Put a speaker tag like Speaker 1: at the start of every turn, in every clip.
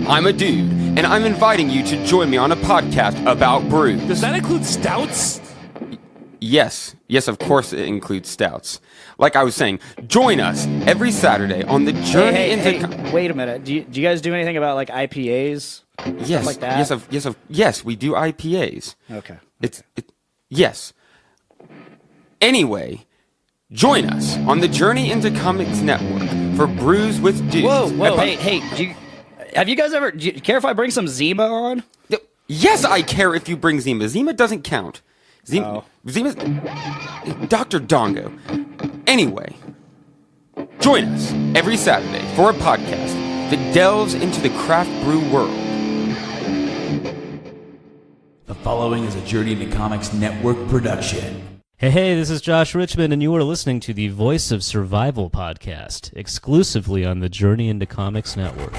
Speaker 1: I'm a dude, and I'm inviting you to join me on a podcast about brews.
Speaker 2: Does that include stouts?
Speaker 1: Yes, of course it includes stouts. Like I was saying, join us every Saturday on the journey into...
Speaker 3: Wait a minute. Do you guys do anything about like IPAs?
Speaker 1: Yes,
Speaker 3: Stuff like that?
Speaker 1: yes, we do IPAs.
Speaker 3: Okay.
Speaker 1: Yes. Anyway, join us on the Journey into Comics Network for Brews with Dudes.
Speaker 3: Whoa, hey, have you guys ever... Do you care if I bring some Zima on?
Speaker 1: Yes, I care if you bring Zima. Zima doesn't count. Zima's... Dr. Dongo. Anyway, join us every Saturday for a podcast that delves into the craft brew world.
Speaker 4: The following is a Journey into Comics Network production.
Speaker 5: Hey, this is Josh Richmond, and you are listening to the Voice of Survival podcast, exclusively on the Journey into Comics Network.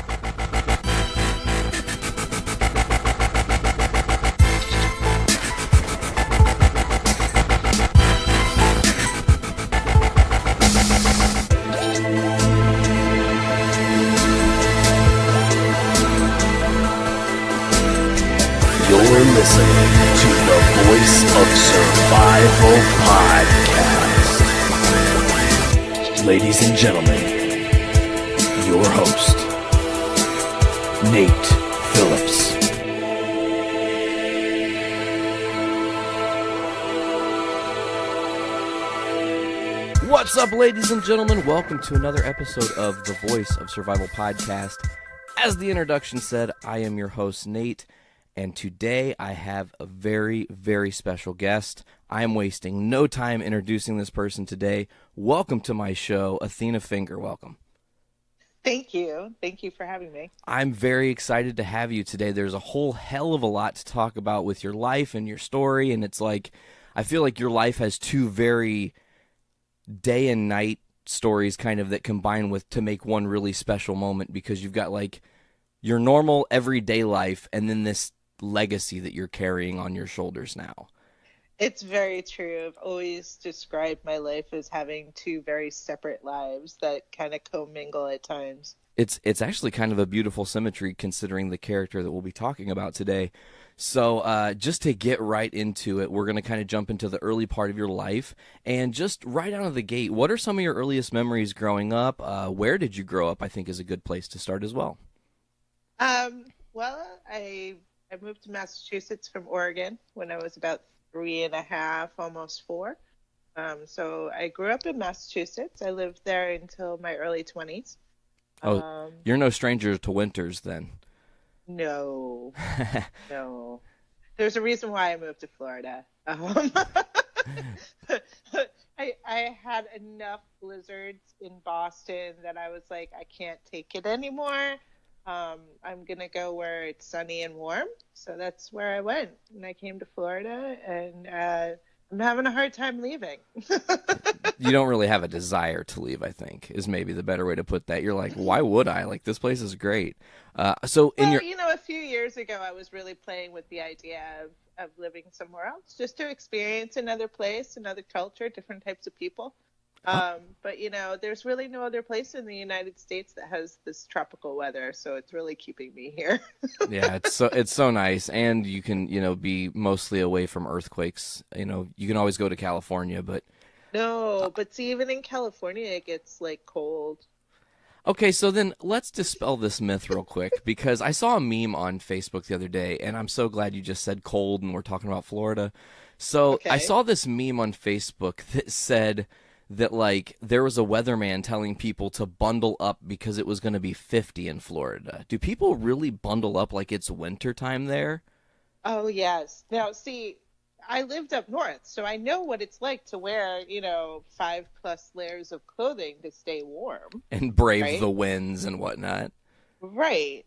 Speaker 6: You're listening to the Voice of Survival podcast. Ladies and gentlemen, your host, Nate Phillips.
Speaker 7: What's up, ladies and gentlemen? Welcome to another episode of the Voice of Survival podcast. As the introduction said, I am your host, Nate. And today I have a very, very special guest. I am wasting no time introducing this person today. Welcome to my show, Athena Finger. Welcome.
Speaker 8: Thank you. Thank you for having me.
Speaker 7: I'm very excited to have you today. There's a whole hell of a lot to talk about with your life and your story. And it's like, I feel like your life has two very day and night stories kind of that combine with to make one really special moment, because you've got like your normal everyday life and then this legacy that you're carrying on your shoulders now.
Speaker 8: It's very true. I've always described my life as having two very separate lives that kind of commingle at times.
Speaker 7: It's actually kind of a beautiful symmetry considering the character that we'll be talking about today. So just to get right into it, we're going to kind of jump into the early part of your life. And just right out of the gate, what are some of your earliest memories growing up? Where did you grow up, I think is a good place to start as well.
Speaker 8: Well, I moved to Massachusetts from Oregon when I was about 3.5, almost 4. So I grew up in Massachusetts. I lived there until my early 20s.
Speaker 7: Oh, you're no stranger to winters then.
Speaker 8: No. No. There's a reason why I moved to Florida. I had enough blizzards in Boston that I was like, I can't take it anymore. I'm going to go where it's sunny and warm. So that's where I went. And I came to Florida, and I'm having a hard time leaving.
Speaker 7: You don't really have a desire to leave, I think, is maybe the better way to put that. You're like, why would I? Like, this place is great. A few years ago, I was really playing with the idea of living somewhere else, just to experience another place, another culture, different types of people. But, there's really no other place in the United States that has this tropical weather, so it's really keeping me here. Yeah, it's so nice, and you can, be mostly away from earthquakes. You can always go to California, but...
Speaker 8: No, but see, even in California, it gets, cold.
Speaker 7: Okay, so then let's dispel this myth real quick, because I saw a meme on Facebook the other day, and I'm so glad you just said cold and we're talking about Florida. So okay. I saw this meme on Facebook that said that there was a weatherman telling people to bundle up because it was going to be 50 in Florida. Do people really bundle up like it's winter time there?
Speaker 8: Oh, yes. Now, see, I lived up north, so I know what it's like to wear, 5+ layers of clothing to stay warm.
Speaker 7: And brave the winds and whatnot.
Speaker 8: Right.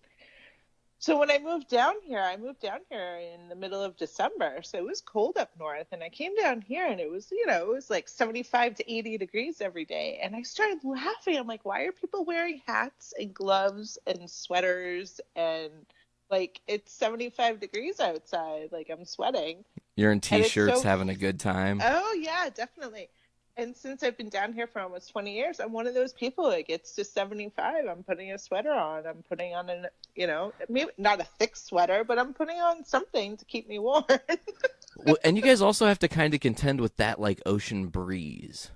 Speaker 8: So when I moved down here in the middle of December. So it was cold up north, and I came down here and it was, it was like 75 to 80 degrees every day. And I started laughing. I'm like, why are people wearing hats and gloves and sweaters? And it's 75 degrees outside. I'm sweating.
Speaker 7: You're in t-shirts having a good time.
Speaker 8: Oh yeah, definitely. And since I've been down here for almost 20 years, I'm one of those people that gets to 75. I'm putting a sweater on. I'm putting on maybe not a thick sweater, but I'm putting on something to keep me warm.
Speaker 7: Well, and you guys also have to kind of contend with that like ocean breeze.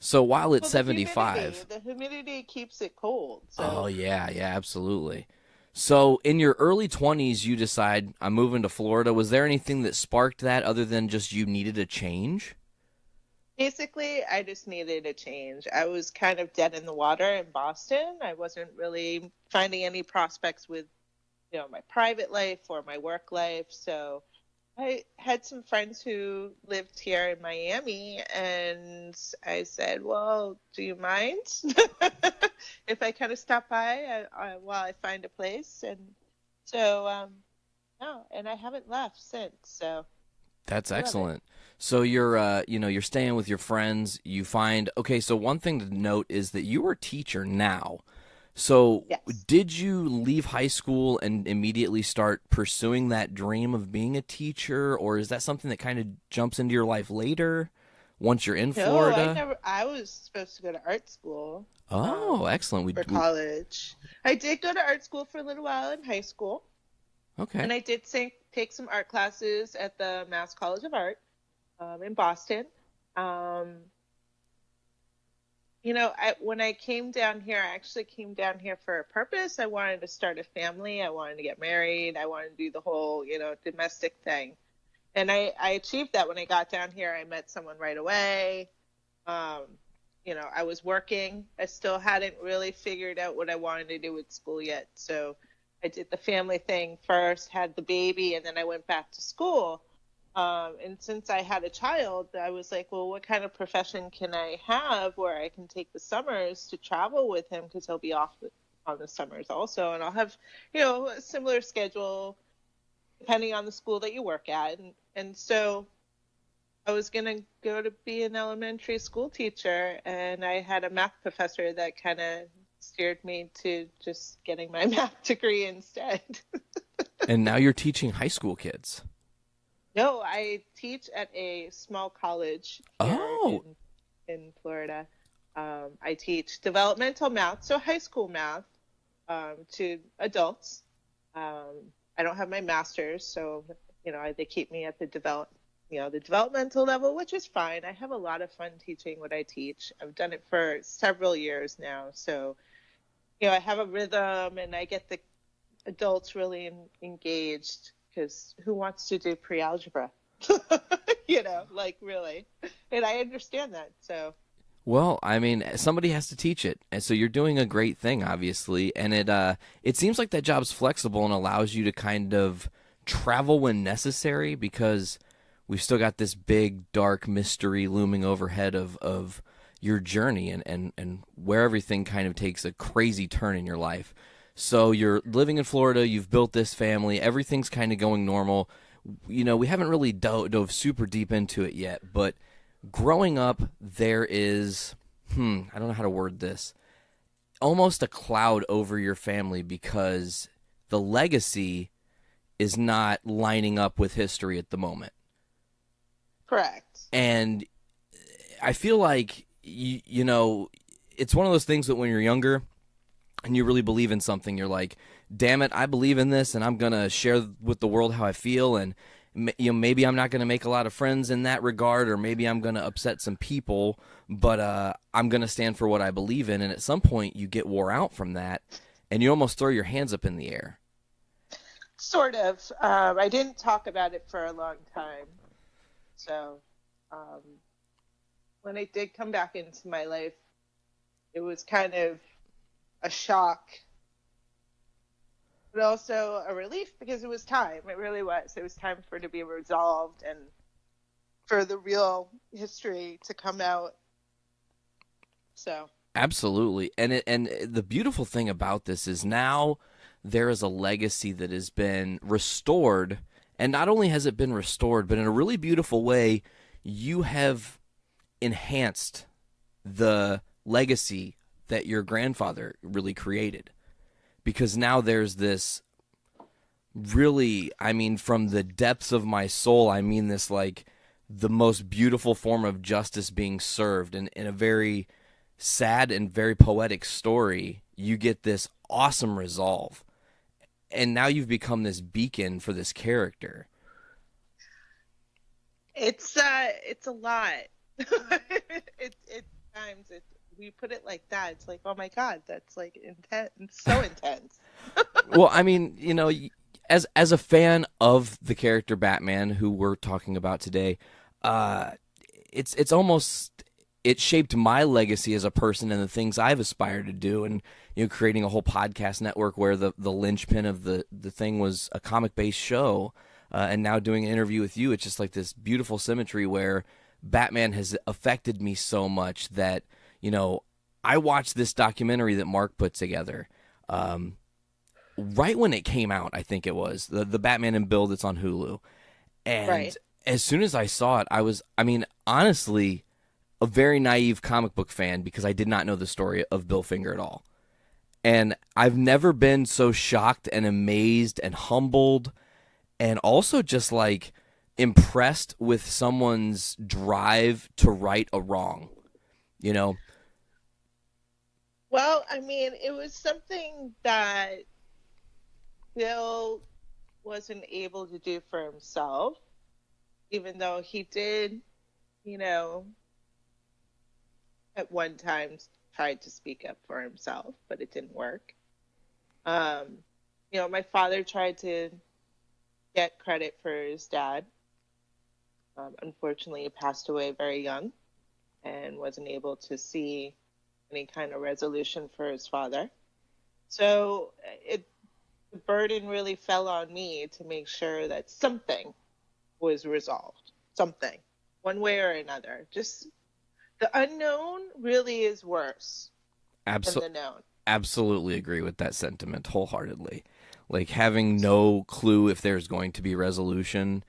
Speaker 7: So while it's 75,
Speaker 8: the humidity keeps it cold. So.
Speaker 7: Oh yeah, absolutely. So in your early 20s, you decide I'm moving to Florida. Was there anything that sparked that other than just you needed a change?
Speaker 8: Basically, I just needed a change. I was kind of dead in the water in Boston. I wasn't really finding any prospects with, my private life or my work life. So I had some friends who lived here in Miami, and I said, well, do you mind if I kind of stop by while I find a place? And so, no, and I haven't left since. So
Speaker 7: that's excellent. So you're staying with your friends. You find, okay, so one thing to note is that you are a teacher now. So
Speaker 8: yes.
Speaker 7: Did you leave high school and immediately start pursuing that dream of being a teacher, or is that something that kind of jumps into your life later once you're in Florida?
Speaker 8: No, I was supposed to go to art school.
Speaker 7: Oh, excellent.
Speaker 8: For college. I did go to art school for a little while in high school.
Speaker 7: Okay.
Speaker 8: And I did take some art classes at the Mass College of Art in Boston. When I came down here, I actually came down here for a purpose. I wanted to start a family. I wanted to get married. I wanted to do the whole, domestic thing. And I achieved that when I got down here. I met someone right away. I was working. I still hadn't really figured out what I wanted to do with school yet. So I did the family thing first, had the baby, and then I went back to school. And since I had a child, I was like, well, what kind of profession can I have where I can take the summers to travel with him, because he'll be off on the summers also. And I'll have, a similar schedule depending on the school that you work at. And so I was going to go to be an elementary school teacher, and I had a math professor that kind of steered me to just getting my math degree instead.
Speaker 7: And now you're teaching high school kids.
Speaker 8: No, I teach at a small college here in Florida. I teach developmental math, so high school math, to adults. I don't have my master's, so they keep me at the developmental level, which is fine. I have a lot of fun teaching what I teach. I've done it for several years now, so I have a rhythm, and I get the adults really engaged. Because who wants to do pre-algebra? Really. And I understand that, so.
Speaker 7: Well, I mean, somebody has to teach it. And so you're doing a great thing, obviously. And it seems like that job's flexible and allows you to kind of travel when necessary, because we've still got this big, dark mystery looming overhead of your journey and where everything kind of takes a crazy turn in your life. So you're living in Florida, you've built this family, everything's kind of going normal. We haven't really dove super deep into it yet, but growing up, there is, I don't know how to word this, almost a cloud over your family because the legacy is not lining up with history at the moment.
Speaker 8: Correct.
Speaker 7: And I feel like, it's one of those things that when you're younger, and you really believe in something, you're like, damn it, I believe in this, and I'm going to share with the world how I feel, and maybe I'm not going to make a lot of friends in that regard, or maybe I'm going to upset some people, but I'm going to stand for what I believe in, and at some point you get wore out from that, and you almost throw your hands up in the air.
Speaker 8: Sort of. I didn't talk about it for a long time, so when it did come back into my life, it was kind of a shock, but also a relief, because it was time. It really was. It was time for it to be resolved and for the real history to come out. So
Speaker 7: absolutely. And the beautiful thing about this is now there is a legacy that has been restored, and not only has it been restored, but in a really beautiful way, you have enhanced the legacy that your grandfather really created, because now there's this really, from the depths of my soul, this like the most beautiful form of justice being served, and in a very sad and very poetic story, you get this awesome resolve. And now you've become this beacon for this character.
Speaker 8: It's a lot. We put it like that. It's like, oh my God, that's like intense. It's so intense.
Speaker 7: Well, I mean, you know, as a fan of the character Batman, who we're talking about today, it's almost, it shaped my legacy as a person and the things I've aspired to do, and you know, creating a whole podcast network where the linchpin of the thing was a comic-based show, and now doing an interview with you, it's just like this beautiful symmetry where Batman has affected me so much that, you know, I watched this documentary that Mark put together right when it came out. I think it was the Batman and Bill that's on Hulu, and as soon as I saw it, I mean, honestly, a very naive comic book fan because I did not know the story of Bill Finger at all. And I've never been so shocked and amazed and humbled and also just like impressed with someone's drive to right a wrong, you know?
Speaker 8: Well, I mean, it was something that Bill wasn't able to do for himself, even though he did, you know, at one time tried to speak up for himself, but it didn't work. You know, my father tried to get credit for his dad. Unfortunately, he passed away very young and wasn't able to see any kind of resolution for his father. So the burden really fell on me to make sure that something was resolved. Something, one way or another. Just the unknown really is worse than the known.
Speaker 7: Absolutely agree with that sentiment wholeheartedly. Like, having no clue if there's going to be resolution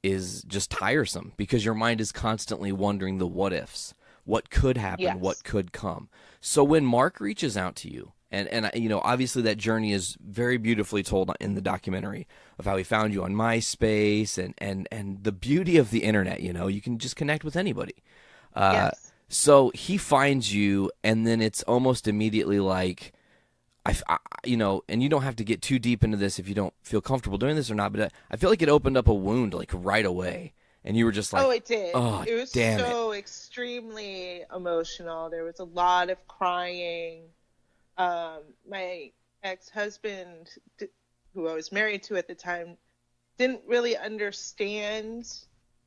Speaker 7: is just tiresome because your mind is constantly wondering the what ifs. What could happen? Yes. What could come? So when Mark reaches out to you, and you know, obviously that journey is very beautifully told in the documentary of how he found you on MySpace and the beauty of the internet, you know, you can just connect with anybody. Yes. So he finds you, and then it's almost immediately like, you know, and you don't have to get too deep into this if you don't feel comfortable doing this or not, but I feel like it opened up a wound like right away. And you were just like,
Speaker 8: oh, it did.
Speaker 7: Oh,
Speaker 8: it was so extremely emotional. There was a lot of crying. My ex-husband, who I was married to at the time, didn't really understand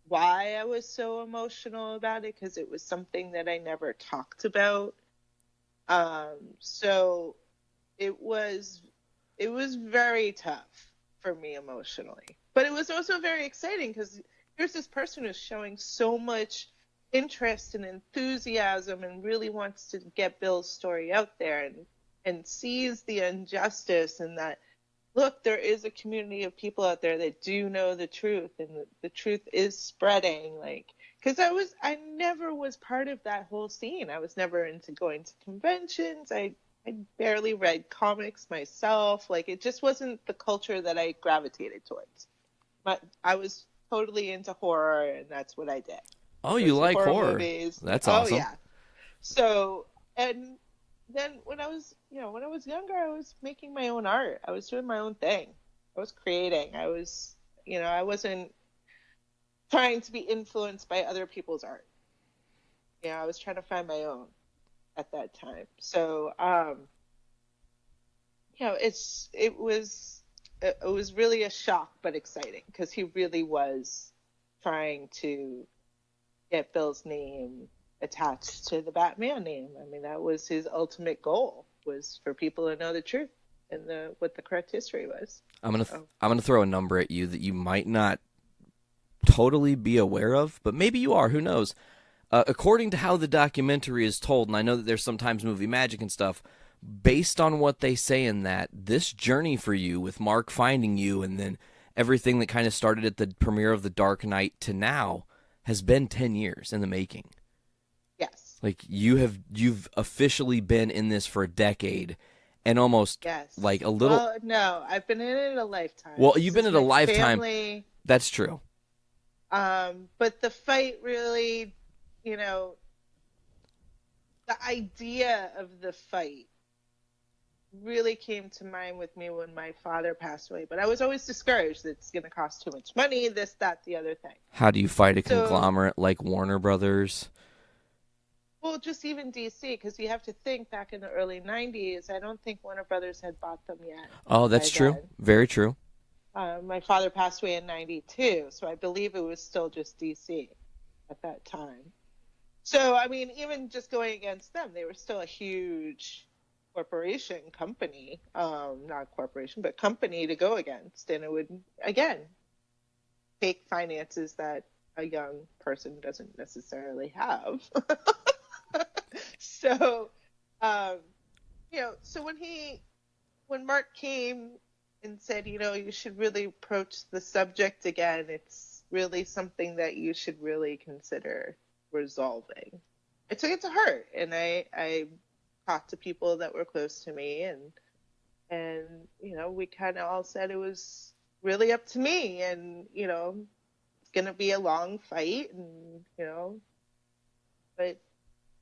Speaker 8: why I was so emotional about it because it was something that I never talked about. So it was very tough for me emotionally. But it was also very exciting because here's this person who's showing so much interest and enthusiasm and really wants to get Bill's story out there and sees the injustice and that, look, there is a community of people out there that do know the truth and the truth is spreading. Like, because I never was part of that whole scene. I was never into going to conventions. I barely read comics myself. Like, it just wasn't the culture that I gravitated towards. But I was totally into horror, and that's what I did.
Speaker 7: Oh, you like horror?
Speaker 8: Movies.
Speaker 7: That's awesome.
Speaker 8: Oh, yeah. So, and then when I was younger, I was making my own art. I was doing my own thing. I was creating. I wasn't trying to be influenced by other people's art. I was trying to find my own at that time. So, it was really a shock, but exciting because he really was trying to get Bill's name attached to the Batman name. I mean, that was his ultimate goal, was for people to know the truth and what the correct history was.
Speaker 7: I'm gonna throw a number at you that you might not totally be aware of, but maybe you are. Who knows? According to how the documentary is told, and I know that there's sometimes movie magic and stuff, based on what they say in that, this journey for you with Mark finding you and then everything that kind of started at the premiere of The Dark Knight to now has been 10 years in the making.
Speaker 8: Yes.
Speaker 7: Like, you've officially been in this for a decade and almost like a little...
Speaker 8: Well, no, I've been in it a lifetime.
Speaker 7: Well, you've been in a lifetime.
Speaker 8: Family...
Speaker 7: That's true.
Speaker 8: But the fight really, the idea of the fight really came to mind with me when my father passed away. But I was always discouraged that it's going to cost too much money, this, that, the other thing.
Speaker 7: How do you fight a conglomerate like Warner Brothers?
Speaker 8: Well, just even DC, because you have to think back in the early 90s, I don't think Warner Brothers had bought them yet.
Speaker 7: Oh, that's true.
Speaker 8: Then.
Speaker 7: Very true.
Speaker 8: My father passed away in 92, so I believe it was still just DC at that time. So, I mean, even just going against them, they were still a huge company, not corporation, but company to go against. And it would, again, take finances that a young person doesn't necessarily have. So, so when Mark came and said, you should really approach the subject again, it's really something that you should really consider resolving. I took it to heart, and I talked to people that were close to me, and we kind of all said it was really up to me, and it's gonna be a long fight, and but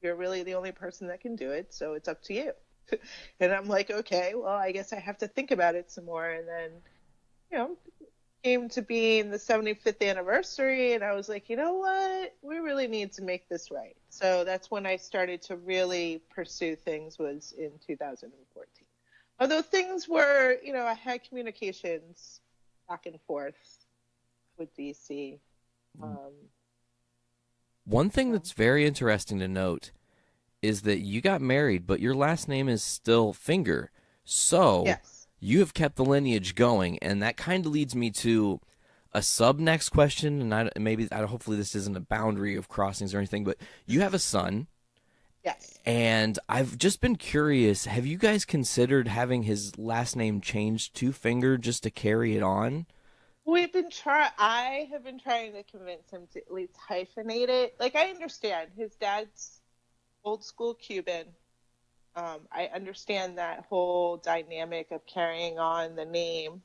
Speaker 8: you're really the only person that can do it, so it's up to you. And I'm like, okay, well, I guess I have to think about it some more. And then, came to being the 75th anniversary, and I was like, you know what? We really need to make this right. So that's when I started to really pursue things, was in 2014. Although things were, I had communications back and forth with DC.
Speaker 7: One thing that's very interesting to note is that you got married, but your last name is still Finger. So
Speaker 8: yes.
Speaker 7: You have kept the lineage going, and that kind of leads me to a next question, and hopefully this isn't a boundary of crossings or anything, but you have a son.
Speaker 8: Yes.
Speaker 7: And I've just been curious, have you guys considered having his last name changed to Finger just to carry it on?
Speaker 8: I have been trying to convince him to at least hyphenate it. Like, I understand his dad's old school Cuban. I understand that whole dynamic of carrying on the name.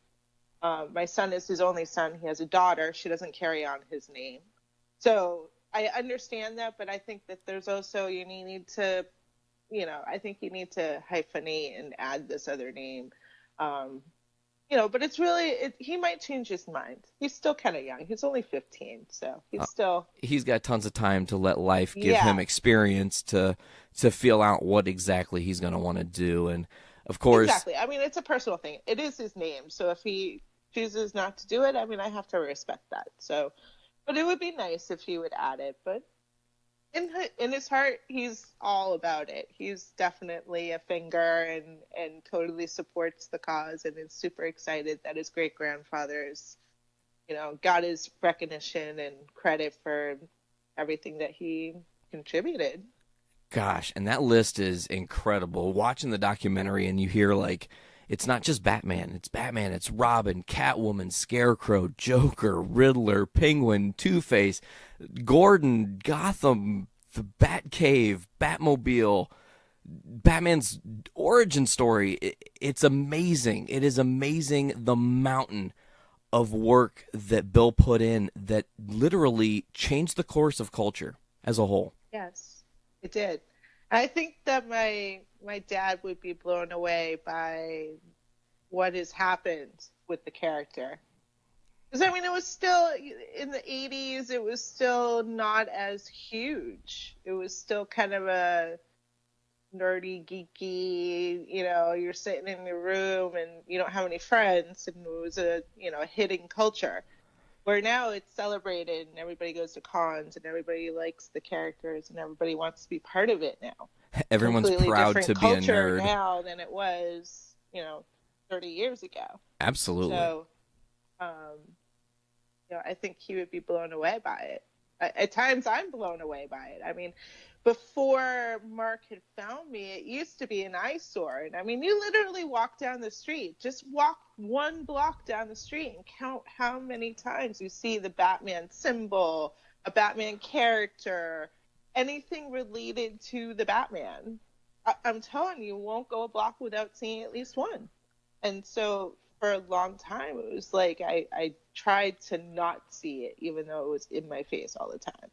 Speaker 8: My son is his only son. He has a daughter. She doesn't carry on his name. So I understand that, but I think that there's also, you need to hyphenate and add this other name. But it's really, he might change his mind. He's still kind of young. He's only 15, so he's
Speaker 7: got tons of time to let life give him experience to feel out what exactly he's going to want to do. And of course,
Speaker 8: exactly. I mean, it's a personal thing. It is his name, so if he chooses not to do it, I mean, I have to respect that. So, but it would be nice if he would add it. But in his heart, he's all about it. He's definitely a Finger and totally supports the cause, and is super excited that his great-grandfather's, got his recognition and credit for everything that he contributed.
Speaker 7: Gosh, and that list is incredible. Watching the documentary, and you hear, it's not just Batman. It's Batman, it's Robin, Catwoman, Scarecrow, Joker, Riddler, Penguin, Two-Face, Gordon, Gotham, the Batcave, Batmobile, Batman's origin story. It's amazing. It is amazing, the mountain of work that Bill put in that literally changed the course of culture as a whole.
Speaker 8: Yes, it did. I think that my dad would be blown away by what has happened with the character. Because, I mean, it was still, in the 80s, it was still not as huge. It was still kind of a nerdy, geeky, you're sitting in your room and you don't have any friends, and it was a hidden culture. Where now it's celebrated and everybody goes to cons and everybody likes the characters and everybody wants to be part of it now.
Speaker 7: Everyone's proud to be a nerd
Speaker 8: now than it was, 30 years ago.
Speaker 7: Absolutely.
Speaker 8: So, I think he would be blown away by it. At times, I'm blown away by it. I mean, before Mark had found me, it used to be an eyesore. And I mean, you literally walk down the street, just walk one block down the street and count how many times you see the Batman symbol, a Batman character, anything related to the Batman. I'm telling you, won't go a block without seeing at least one. And so for a long time, it was like I tried to not see it, even though it was in my face all the time.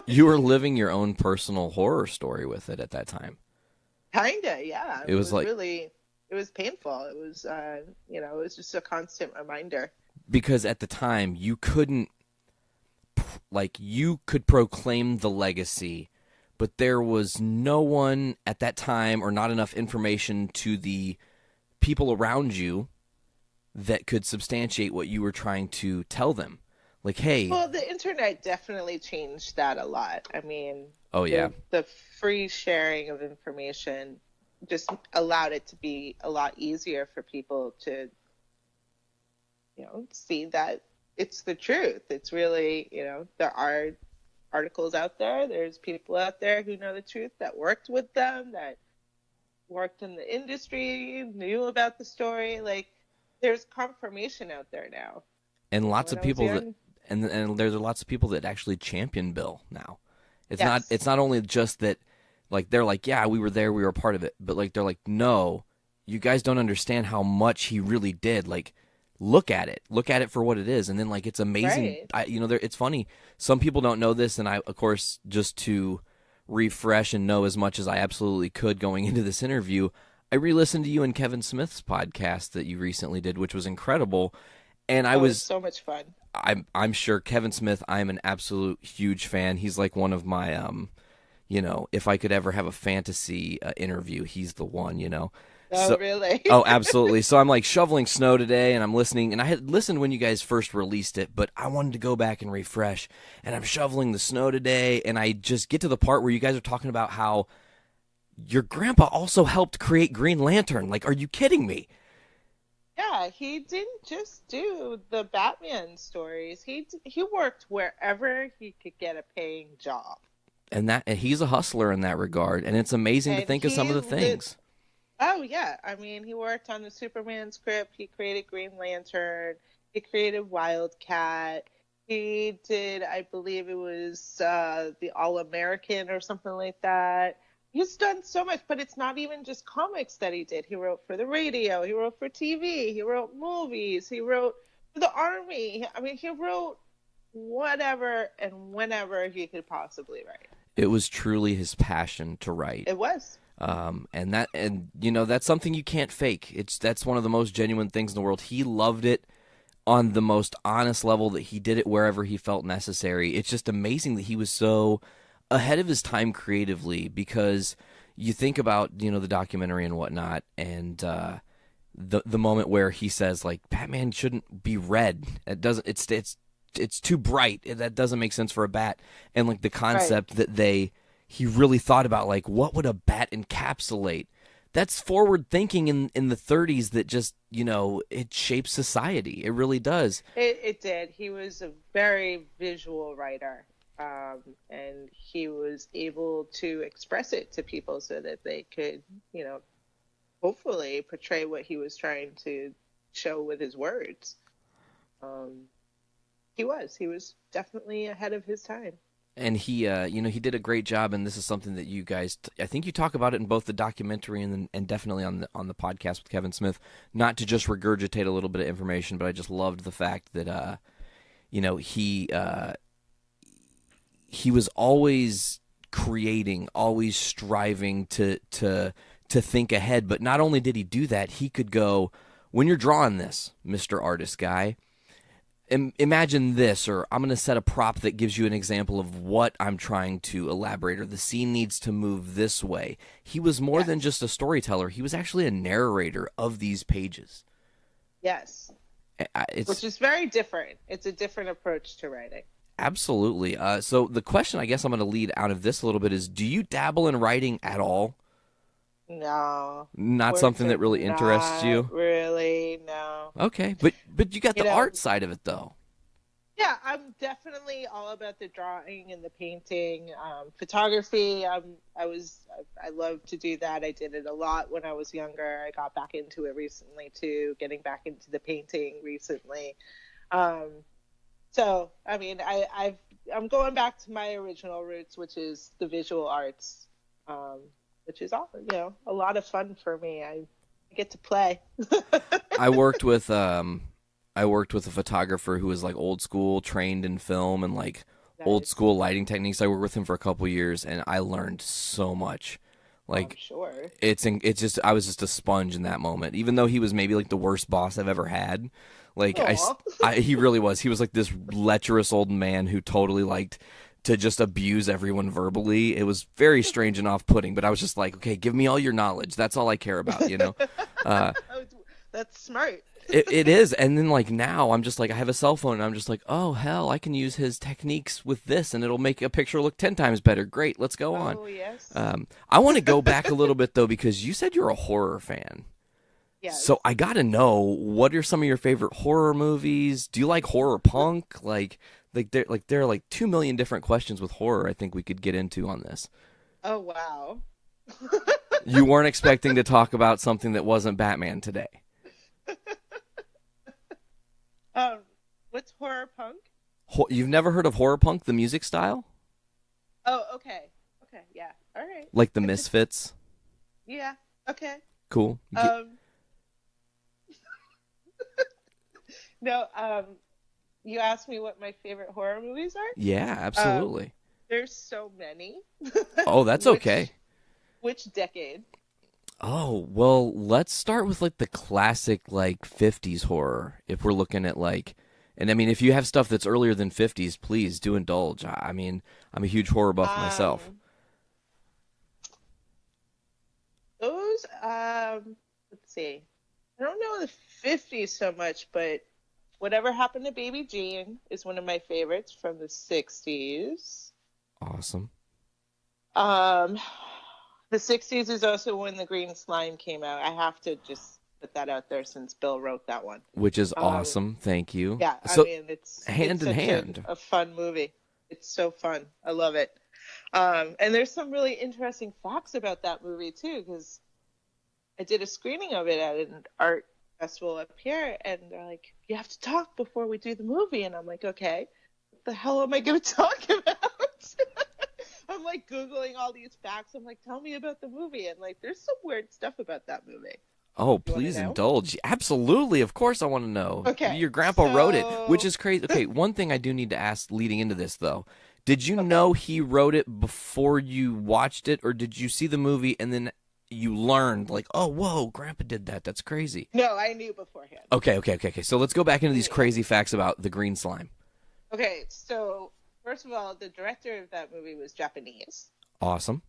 Speaker 7: You were living your own personal horror story with it at that time.
Speaker 8: Kinda, yeah.
Speaker 7: It was like
Speaker 8: really, it was painful. It was, it was just a constant reminder.
Speaker 7: Because at the time you couldn't, you could proclaim the legacy, but there was no one at that time or not enough information to the people around you that could substantiate what you were trying to tell them. Like, hey.
Speaker 8: Well, the internet definitely changed that a lot. I mean,
Speaker 7: oh yeah,
Speaker 8: the free sharing of information just allowed it to be a lot easier for people to, see that it's the truth. It's really, there are articles out there. There's people out there who know the truth, that worked with them, that worked in the industry, knew about the story. Like, there's confirmation out there now.
Speaker 7: And lots of people that, and there's lots of people that actually champion Bill now. It's not only just that, they're like, yeah, we were there, we were a part of it, but they're like, no, you guys don't understand how much he really did. Look at it for what it is. And then it's amazing. Right. It's funny. Some people don't know this. And I, of course, just to refresh and know as much as I absolutely could going into this interview, I re-listened to you and Kevin Smith's podcast that you recently did, which was incredible. And it was
Speaker 8: so much fun.
Speaker 7: I'm sure Kevin Smith, I'm an absolute huge fan. He's like one of my, if I could ever have a fantasy interview, he's the one,
Speaker 8: Oh, really?
Speaker 7: Oh, absolutely. So I'm shoveling snow today, and I'm listening, and I had listened when you guys first released it, but I wanted to go back and refresh, and I'm shoveling the snow today, and I just get to the part where you guys are talking about how your grandpa also helped create Green Lantern. Are you kidding me?
Speaker 8: Yeah, he didn't just do the Batman stories. He worked wherever he could get a paying job.
Speaker 7: And he's a hustler in that regard, and it's amazing to think of some of the things.
Speaker 8: Oh, yeah. I mean, he worked on the Superman script. He created Green Lantern. He created Wildcat. He did, I believe it was the All-American or something like that. He's done so much, but it's not even just comics that he did. He wrote for the radio. He wrote for TV. He wrote movies. He wrote for the Army. I mean, he wrote whatever and whenever he could possibly write.
Speaker 7: It was truly his passion to write.
Speaker 8: It was.
Speaker 7: And that's something you can't fake. That's one of the most genuine things in the world. He loved it on the most honest level, that he did it wherever he felt necessary. It's just amazing that he was so ahead of his time creatively, because you think about, the documentary and whatnot, and the moment where he says Batman shouldn't be red. It doesn't. It's too bright. That doesn't make sense for a bat. And the concept that he really thought about, what would a bat encapsulate? That's forward thinking in the 30s that just, it shapes society. It really does.
Speaker 8: It did. He was a very visual writer, and he was able to express it to people so that they could, hopefully portray what he was trying to show with his words. He was definitely ahead of his time.
Speaker 7: And he did a great job, and this is something that you guys, I think you talk about it in both the documentary and definitely on the podcast with Kevin Smith. Not to just regurgitate a little bit of information, but I just loved the fact that, he was always creating, always striving to think ahead. But not only did he do that, he could go, when you're drawing this, Mr. Artist Guy, imagine this, or I'm going to set a prop that gives you an example of what I'm trying to elaborate, or the scene needs to move this way. He was more than just a storyteller. He was actually a narrator of these pages.
Speaker 8: Yes. Which is very different. It's a different approach to writing.
Speaker 7: Absolutely. So the question I guess I'm going to lead out of this a little bit is, do you dabble in writing at all?
Speaker 8: No.
Speaker 7: Not something that really interests you?
Speaker 8: Really, no.
Speaker 7: Okay, but you got the art side of it, though.
Speaker 8: Yeah, I'm definitely all about the drawing and the painting, photography. I love to do that. I did it a lot when I was younger. I got back into it recently too, getting back into the painting recently. So, I mean, I'm going back to my original roots, which is the visual arts, which is all, a lot of fun for me. I get to play.
Speaker 7: I worked with a photographer who was like old school, trained in film and like old school lighting techniques. I worked with him for a couple years, and I learned so much. Like,
Speaker 8: I'm sure.
Speaker 7: It's just I was just a sponge in that moment. Even though he was maybe like the worst boss I've ever had, like he really was. He was like this lecherous old man who totally liked to just abuse everyone verbally. It was very strange and off-putting. But I was just like, okay, give me all your knowledge. That's all I care about, you know.
Speaker 8: That's smart.
Speaker 7: It is. And then like now I'm just like, I have a cell phone and I'm just like, oh hell, I can use his techniques with this and it'll make a picture look 10 times better. Great, let's go on.
Speaker 8: Oh yes.
Speaker 7: I want to go back a little bit though, because you said you're a horror fan.
Speaker 8: Yes.
Speaker 7: So I gotta know, what are some of your favorite horror movies? Do you like horror punk? Like there are like 2 million different questions with horror I think we could get into on this.
Speaker 8: Oh wow.
Speaker 7: You weren't expecting to talk about something that wasn't Batman today.
Speaker 8: What's horror punk?
Speaker 7: You've never heard of horror punk, the music style?
Speaker 8: Oh, okay. Okay, yeah. All right.
Speaker 7: Like the Misfits?
Speaker 8: Yeah. Okay.
Speaker 7: Cool.
Speaker 8: No, you asked me what my favorite horror movies are?
Speaker 7: Yeah, absolutely.
Speaker 8: There's so many.
Speaker 7: Oh, that's okay.
Speaker 8: Which decade?
Speaker 7: Oh, well, let's start with like the classic like 50s horror. If we're looking at like, and I mean, if you have stuff that's earlier than 50s, please do indulge. I mean, I'm a huge horror buff myself.
Speaker 8: Those, let's see. I don't know the 50s so much, but Whatever Happened to Baby Jane is one of my favorites from the 60s.
Speaker 7: Awesome.
Speaker 8: The 60s is also when The Green Slime came out. I have to just put that out there since Bill wrote that one.
Speaker 7: Which is awesome. Thank you.
Speaker 8: Yeah,
Speaker 7: so,
Speaker 8: I mean, it's
Speaker 7: hand in hand.
Speaker 8: A fun movie. It's so fun. I love it. And there's some really interesting facts about that movie, too, because I did a screening of it at an art festival up here, and they're like, you have to talk before we do the movie. And I'm like, okay, what the hell am I going to talk about? I'm like Googling all these facts. I'm like, tell me about the movie. And like, there's some weird stuff about that movie.
Speaker 7: Oh, please indulge. Absolutely. Of course I want to know.
Speaker 8: Okay.
Speaker 7: Your grandpa wrote it, which is crazy. Okay, one thing I do need to ask leading into this, though. Did you know he wrote it before you watched it, or did you see the movie and then you learned, like, oh, whoa, grandpa did that. That's crazy.
Speaker 8: No, I knew beforehand.
Speaker 7: Okay. So let's go back into these crazy facts about the green slime.
Speaker 8: Okay, so first of all, the director of that movie was Japanese.
Speaker 7: Awesome.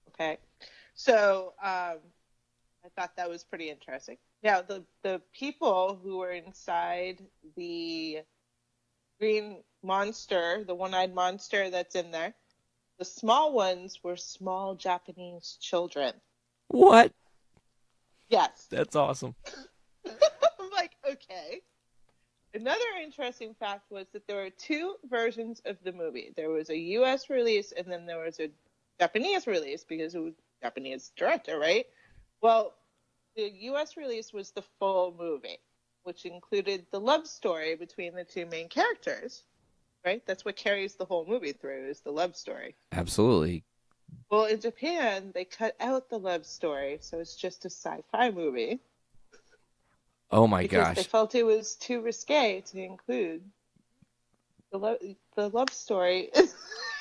Speaker 8: Okay. So I thought that was pretty interesting. Now, the people who were inside the green monster, the one-eyed monster that's in there, the small ones were small Japanese children.
Speaker 7: What?
Speaker 8: Yes.
Speaker 7: That's awesome.
Speaker 8: I'm like, okay. Another interesting fact was that there were two versions of the movie. There was a U.S. release, and then there was a Japanese release, because it was a Japanese director, right? Well, the U.S. release was the full movie, which included the love story between the two main characters, right? That's what carries the whole movie through, is the love story.
Speaker 7: Absolutely.
Speaker 8: Well, in Japan, they cut out the love story, so it's just a sci-fi movie.
Speaker 7: Oh my
Speaker 8: because
Speaker 7: gosh.
Speaker 8: They felt it was too risque to include the love story.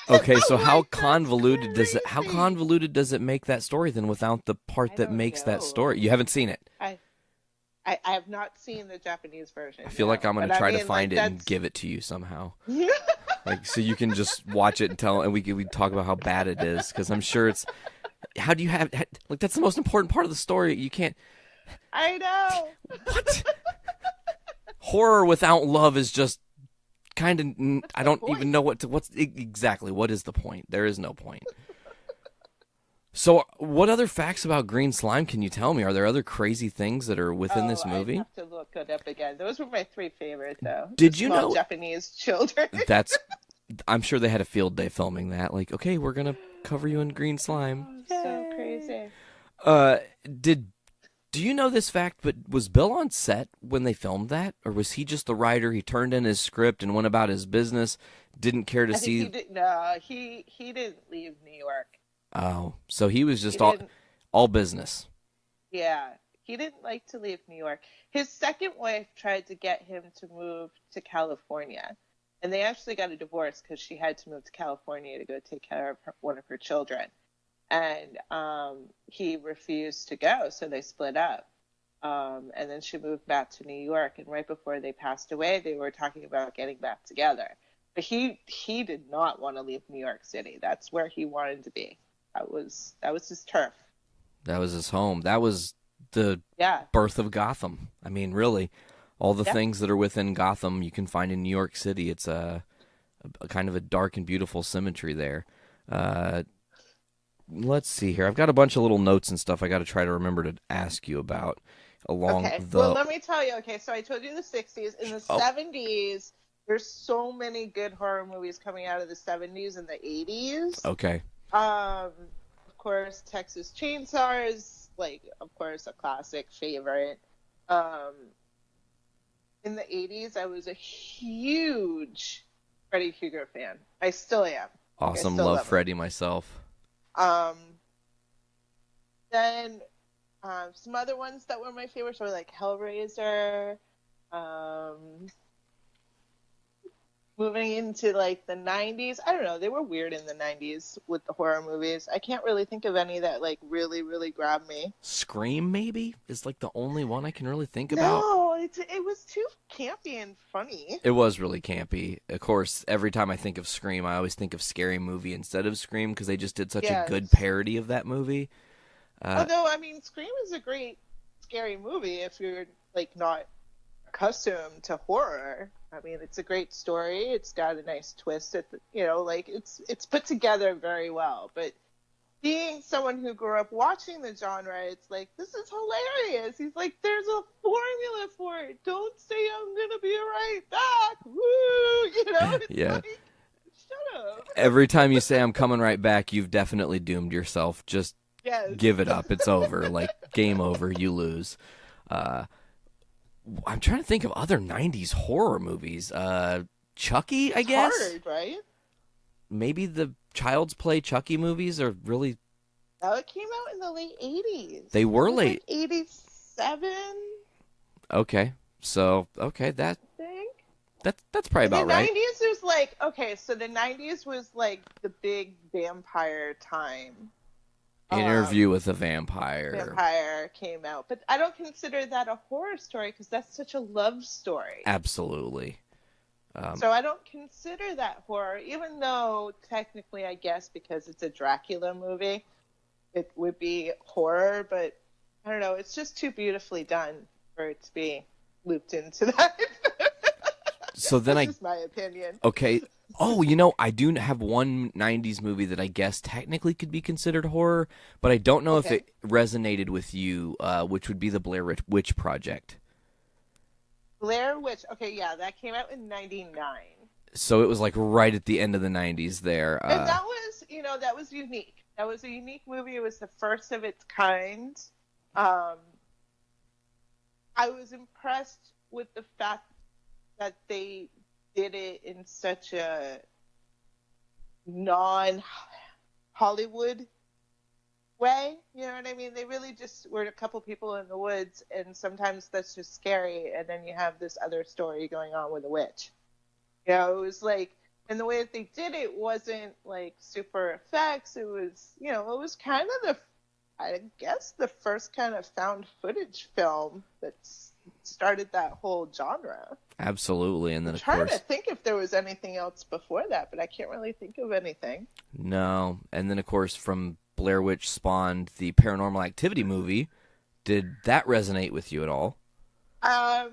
Speaker 7: Okay, so how convoluted does it make that story then without the part that makes that story? You haven't seen it.
Speaker 8: I have not seen the Japanese version.
Speaker 7: I feel like I'm going to try to find it and give it to you somehow. Like, so you can just watch it and we talk about how bad it is, because I'm sure it's. How do you have like that's the most important part of the story? You can't.
Speaker 8: I know.
Speaker 7: What? Horror without love is just kind of. I don't even know what's exactly. What is the point? There is no point. So, what other facts about green slime can you tell me? Are there other crazy things that are within this movie?
Speaker 8: I have to look it up again. Those were my three favorites, though.
Speaker 7: Did you know
Speaker 8: Japanese children?
Speaker 7: I'm sure they had a field day filming that. Like, okay, we're gonna cover you in green slime.
Speaker 8: Oh, so crazy.
Speaker 7: Do you know this fact? But was Bill on set when they filmed that, or was he just the writer? He turned in his script and went about his business. Didn't care to see.
Speaker 8: He didn't leave New York.
Speaker 7: Oh, so he was just all business.
Speaker 8: Yeah, He didn't like to leave New York. His second wife tried to get him to move to California. And they actually got a divorce because she had to move to California to go take care of one of her children. And he refused to go, so they split up. And then she moved back to New York. And right before they passed away, they were talking about getting back together. But he did not want to leave New York City. That's where he wanted to be. That was his turf.
Speaker 7: That was his home. That was the birth of Gotham. I mean, really, all the things that are within Gotham you can find in New York City. It's a kind of a dark and beautiful symmetry there. Let's see here. I've got a bunch of little notes and stuff I got to try to remember to ask you about along the...
Speaker 8: Well, let me tell you. Okay, so I told you the 60s. In the 70s, there's so many good horror movies coming out of the 70s and the 80s.
Speaker 7: Okay.
Speaker 8: Of course, Texas Chainsaw is, like, of course, a classic favorite. In the 80s, I was a huge Freddy Krueger fan. I still am.
Speaker 7: Awesome. Love Freddy myself.
Speaker 8: Then some other ones that were my favorites were like Hellraiser. Moving into like the 90s, I don't know, they were weird in the 90s with the horror movies. I can't really think of any that like really, really grabbed me.
Speaker 7: Scream maybe is like the only one I can really think about.
Speaker 8: No, it was too campy and funny.
Speaker 7: It was really campy. Of course, every time I think of Scream, I always think of Scary Movie instead of Scream because they just did such a good parody of that movie.
Speaker 8: Although, I mean, Scream is a great scary movie if you're like not accustomed to horror. I mean, it's a great story. It's got a nice twist at the, like it's put together very well. But being someone who grew up watching the genre, it's like, this is hilarious. He's like, there's a formula for it. Don't say I'm gonna be right back. Woo! It's like, shut up.
Speaker 7: Every time you say I'm coming right back, you've definitely doomed yourself. Just give it up. It's over. Like, game over. You lose. I'm trying to think of other 90s horror movies. Chucky, I guess?
Speaker 8: Hard, right?
Speaker 7: Maybe the Child's Play Chucky movies are really...
Speaker 8: No, it came out in the late 80s.
Speaker 7: They were late.
Speaker 8: Like 87?
Speaker 7: Okay. So, that's probably about right.
Speaker 8: The 90s was like... Okay, so the 90s was like the big vampire time.
Speaker 7: Interview with a Vampire.
Speaker 8: Vampire came out. But I don't consider that a horror story because that's such a love story.
Speaker 7: Absolutely.
Speaker 8: So I don't consider that horror, even though technically, I guess, because it's a Dracula movie, it would be horror. But I don't know. It's just too beautifully done for it to be looped into that.
Speaker 7: So then
Speaker 8: That's just my opinion.
Speaker 7: Okay. Oh, I do have one 90s movie that I guess technically could be considered horror, but I don't know if it resonated with you, which would be the Blair Witch Project.
Speaker 8: Blair Witch. Okay, yeah, that came out in 99.
Speaker 7: So it was like right at the end of the 90s there.
Speaker 8: And that was, that was unique. That was a unique movie. It was the first of its kind. I was impressed with the fact that they did it in such a non-Hollywood way. You know what I mean? They really just were a couple people in the woods, and sometimes that's just scary, and then you have this other story going on with a witch. It was like, and the way that they did it wasn't like super effects. It was, it was kind of the first kind of found footage film that's started that whole genre.
Speaker 7: Absolutely. And then
Speaker 8: I'm trying to think if there was anything else before that, but I can't really think of anything.
Speaker 7: No. And then, of course, from Blair Witch spawned the Paranormal Activity movie. Did that resonate with you at all?
Speaker 8: No.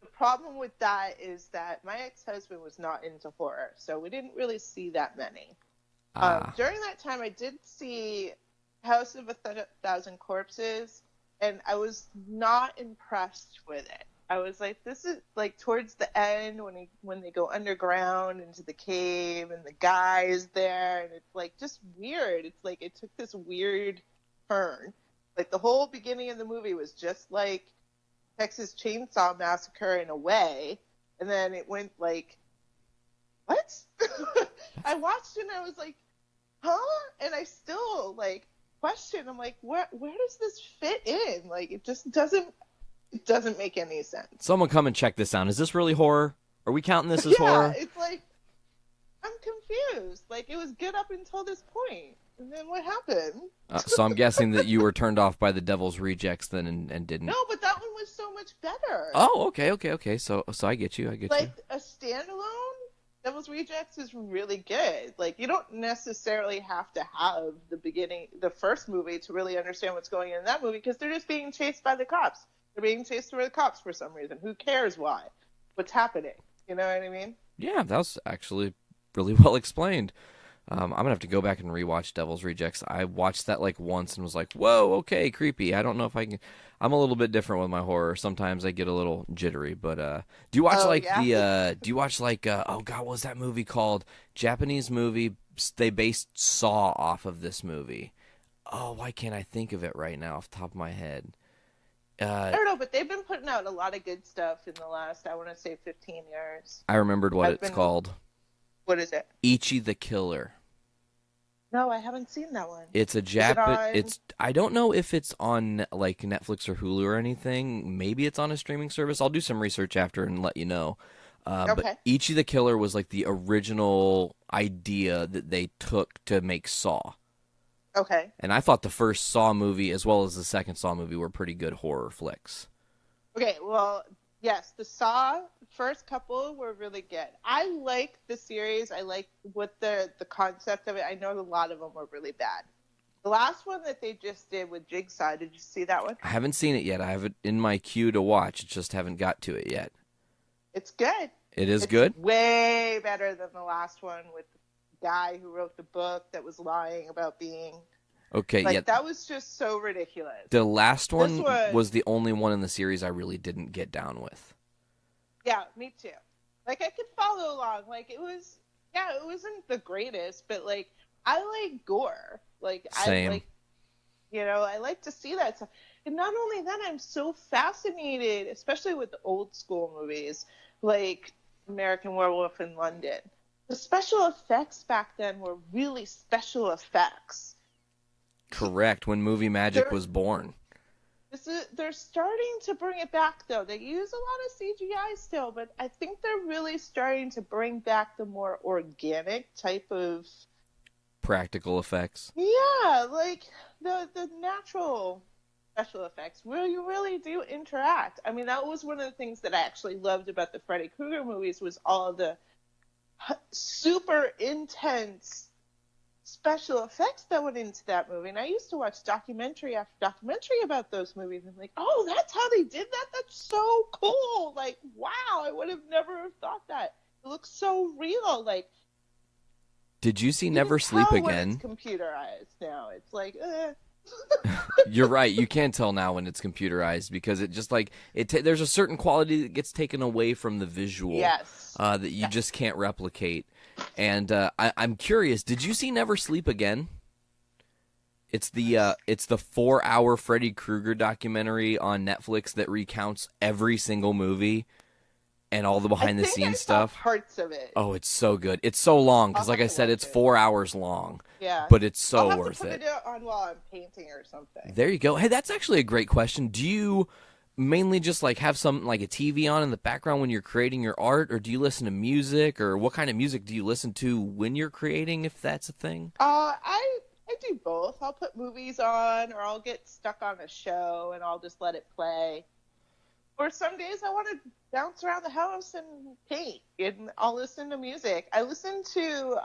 Speaker 8: The problem with that is that my ex-husband was not into horror, so we didn't really see that many. During that time, I did see House of a Thousand Corpses, and I was not impressed with it. I was like, this is like towards the end when they go underground into the cave and the guy is there, and it's like just weird. It's like it took this weird turn. Like the whole beginning of the movie was just like Texas Chainsaw Massacre in a way, and then it went like, what? I watched it and I was like, huh? And I still like question. I'm like, where does this fit in? Like, it just doesn't make any sense.
Speaker 7: Someone come and check this out. Is this really horror? Are we counting this as horror?
Speaker 8: Yeah, it's like, I'm confused. Like, it was good up until this point. And then what happened?
Speaker 7: So I'm guessing that you were turned off by the Devil's Rejects then and didn't.
Speaker 8: No, but that one was so much better.
Speaker 7: Oh, okay. So I get you.
Speaker 8: Like, a standalone Devil's Rejects is really good. Like, you don't necessarily have to have the first movie to really understand what's going on in that movie, because they're just being chased by the cops. They're being chased by the cops for some reason. Who cares why? What's happening? You know what I mean? Yeah,
Speaker 7: that was actually really well explained. I'm going to have to go back and rewatch Devil's Rejects. I watched that like once and was like, whoa, okay, creepy. I don't know if I can... I'm a little bit different with my horror. Sometimes I get a little jittery, but do you watch oh God, what was that movie called? Japanese movie, they based Saw off of this movie. Oh, why can't I think of it right now off the top of my head?
Speaker 8: I don't know, but they've been putting out a lot of good stuff in the last, I want to say, 15 years.
Speaker 7: I remembered what it's called.
Speaker 8: What is it?
Speaker 7: Ichi the Killer.
Speaker 8: No, I haven't seen that one.
Speaker 7: It's a Japanese. I don't know if it's on like Netflix or Hulu or anything. Maybe it's on a streaming service. I'll do some research after and let you know.
Speaker 8: Okay.
Speaker 7: But Ichi the Killer was like the original idea that they took to make Saw.
Speaker 8: Okay.
Speaker 7: And I thought the first Saw movie as well as the second Saw movie were pretty good horror flicks.
Speaker 8: Okay, well, yes, the Saw first couple were really good. I like the series. I like what the concept of it. I know a lot of them were really bad. The last one that they just did with Jigsaw, did you see that one?
Speaker 7: I haven't seen it yet. I have it in my queue to watch. Just haven't got to it yet.
Speaker 8: It's good.
Speaker 7: It's good?
Speaker 8: Way better than the last one with the guy who wrote the book that was lying about being...
Speaker 7: Okay, yeah.
Speaker 8: That was just so ridiculous.
Speaker 7: The last one was the only one in the series I really didn't get down with.
Speaker 8: Yeah, me too. Like, I could follow along. Like, it wasn't the greatest, but, like, I like gore. Like,
Speaker 7: Same.
Speaker 8: I like to see that stuff. And not only that, I'm so fascinated, especially with the old school movies, like American Werewolf in London. The special effects back then were really special effects.
Speaker 7: Correct, when movie magic was born.
Speaker 8: They're starting to bring it back, though. They use a lot of CGI still, but I think they're really starting to bring back the more organic type of...
Speaker 7: practical effects.
Speaker 8: Yeah, like the natural special effects, where you really do interact. I mean, that was one of the things that I actually loved about the Freddy Krueger movies, was all the super intense special effects that went into that movie. And I used to watch documentary after documentary about those movies. And I'm like, oh, that's how they did that? That's so cool. Like, wow, I would have never thought that. It looks so real. Like,
Speaker 7: did you see Never Sleep Again?
Speaker 8: It's computerized now. It's like,
Speaker 7: You're right. You can't tell now when it's computerized, because it just like there's a certain quality that gets taken away from the visual.
Speaker 8: Yes.
Speaker 7: That you just can't replicate. And I'm curious, did you see Never Sleep Again? It's the 4-hour Freddy Krueger documentary on Netflix that recounts every single movie and all the behind the scenes stuff.
Speaker 8: Parts of it.
Speaker 7: Oh, it's so good. It's so long because, like I said, it's 4 hours long.
Speaker 8: Yeah.
Speaker 7: But it's so
Speaker 8: I'll have
Speaker 7: worth
Speaker 8: to put
Speaker 7: it.
Speaker 8: it on while I'm painting or something.
Speaker 7: There you go. Hey, that's actually a great question. Do you mainly just like have some like a TV on in the background when you're creating your art, or do you listen to music, or what kind of music do you listen to when you're creating, if that's a thing?
Speaker 8: I do both. I'll put movies on, or I'll get stuck on a show and I'll just let it play. Or some days I want to bounce around the house and paint, and I'll listen to music. I listen to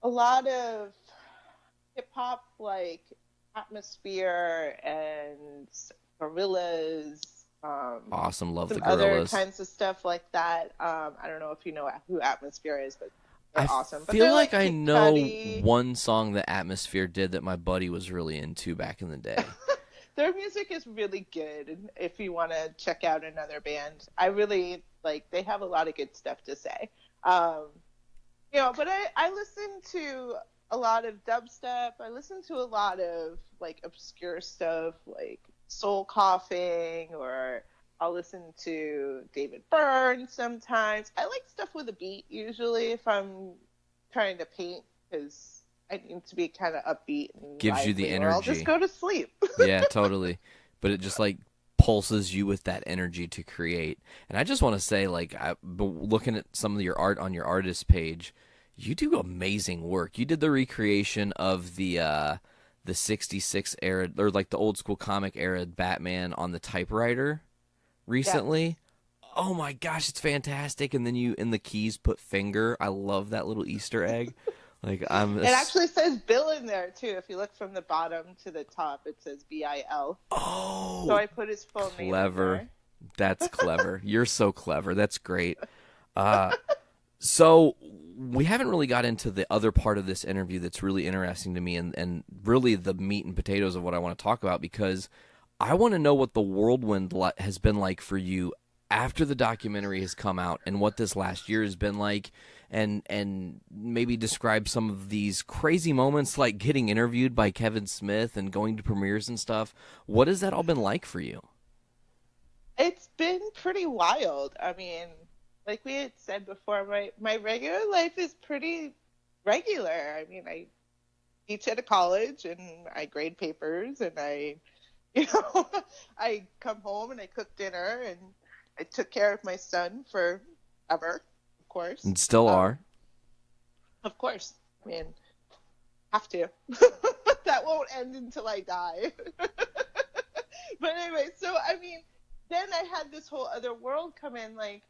Speaker 8: a lot of hip hop, like Atmosphere and Gorillas.
Speaker 7: Awesome, love the
Speaker 8: Gorillas. Other
Speaker 7: Gorillas.
Speaker 8: kinds of stuff like that. I don't know if you know who Atmosphere is, but they're awesome.
Speaker 7: I feel like I know one song that Atmosphere did that my buddy was really into back in the day.
Speaker 8: Their music is really good. If you want to check out another band, I really like. They have a lot of good stuff to say. But I listen to a lot of dubstep. I listen to a lot of like obscure stuff, like Soul Coughing, or I'll listen to David Byrne sometimes. I like stuff with a beat usually if I'm trying to paint, because I need to be kind of upbeat and
Speaker 7: gives you the
Speaker 8: lively,
Speaker 7: energy.
Speaker 8: or I'll just go to sleep.
Speaker 7: Yeah, totally. But it just like pulses you with that energy to create. And I just want to say, like, looking at some of your art on your artist page, you do amazing work. You did the recreation of the 66 era, or like the old school comic era Batman on the typewriter recently.
Speaker 8: Yes.
Speaker 7: Oh my gosh, it's fantastic. And then you in the keys put finger. I love that little Easter egg. Like
Speaker 8: It actually says Bill in there too. If you look from the bottom to the top, it says BIL.
Speaker 7: Oh,
Speaker 8: so I put his full name in there.
Speaker 7: That's clever. You're so clever. That's great. So we haven't really got into the other part of this interview that's really interesting to me, and really the meat and potatoes of what I want to talk about, because I want to know what the whirlwind has been like for you after the documentary has come out, and what this last year has been like, and maybe describe some of these crazy moments, like getting interviewed by Kevin Smith and going to premieres and stuff. What has that all been like for you?
Speaker 8: It's been pretty wild. I mean, like we had said before, my regular life is pretty regular. I mean, I teach at a college, and I grade papers, and I come home and I cook dinner, and I took care of my son forever, of course.
Speaker 7: And still are.
Speaker 8: Of course. I mean, have to. That won't end until I die. But anyway, so, I mean, then I had this whole other world come in, like,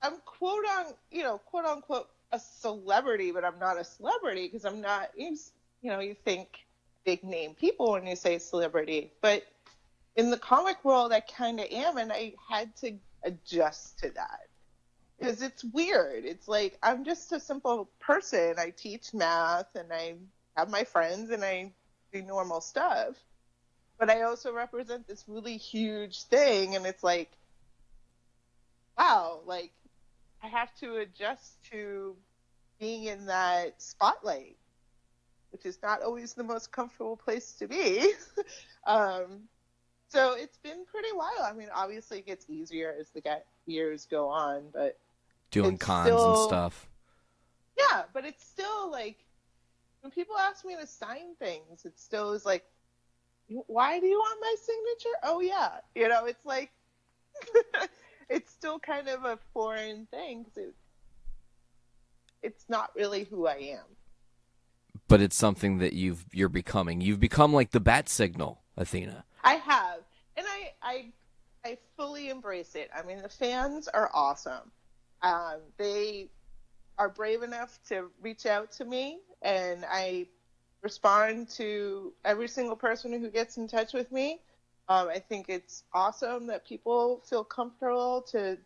Speaker 8: I'm quote unquote a celebrity, but I'm not a celebrity because I'm not, you think big name people when you say celebrity, but in the comic world, I kind of am, and I had to adjust to that because it's weird. It's like, I'm just a simple person. I teach math, and I have my friends, and I do normal stuff, but I also represent this really huge thing, and it's like, wow, like, I have to adjust to being in that spotlight, which is not always the most comfortable place to be. So it's been pretty wild. I mean, obviously it gets easier as the years go on, but
Speaker 7: doing cons and stuff.
Speaker 8: Yeah, but it's still like, when people ask me to sign things, it still is like, why do you want my signature? Oh yeah. It's like, it's still kind of a foreign thing because it's not really who I am.
Speaker 7: But it's something that you're becoming. You've become like the bat signal, Athena.
Speaker 8: I have, and I fully embrace it. I mean, the fans are awesome. They are brave enough to reach out to me, and I respond to every single person who gets in touch with me. I think it's awesome that people feel comfortable to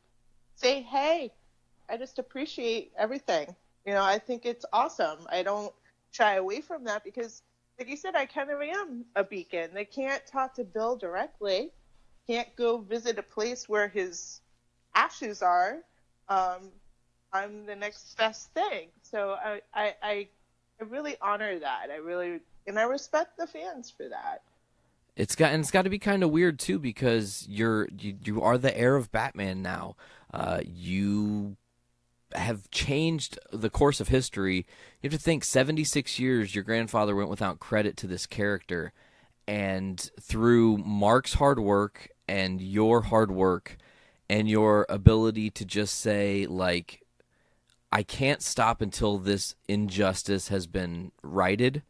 Speaker 8: say, hey, I just appreciate everything. I think it's awesome. I don't shy away from that because, like you said, I kind of am a beacon. They can't talk to Bill directly, can't go visit a place where his ashes are. I'm the next best thing. So I really honor that. I respect the fans for that.
Speaker 7: It's got to be kind of weird too, because you are the heir of Batman now. You have changed the course of history. You have to think 76 years your grandfather went without credit to this character, and through Mark's hard work and your hard work and your ability to just say, like, I can't stop until this injustice has been righted.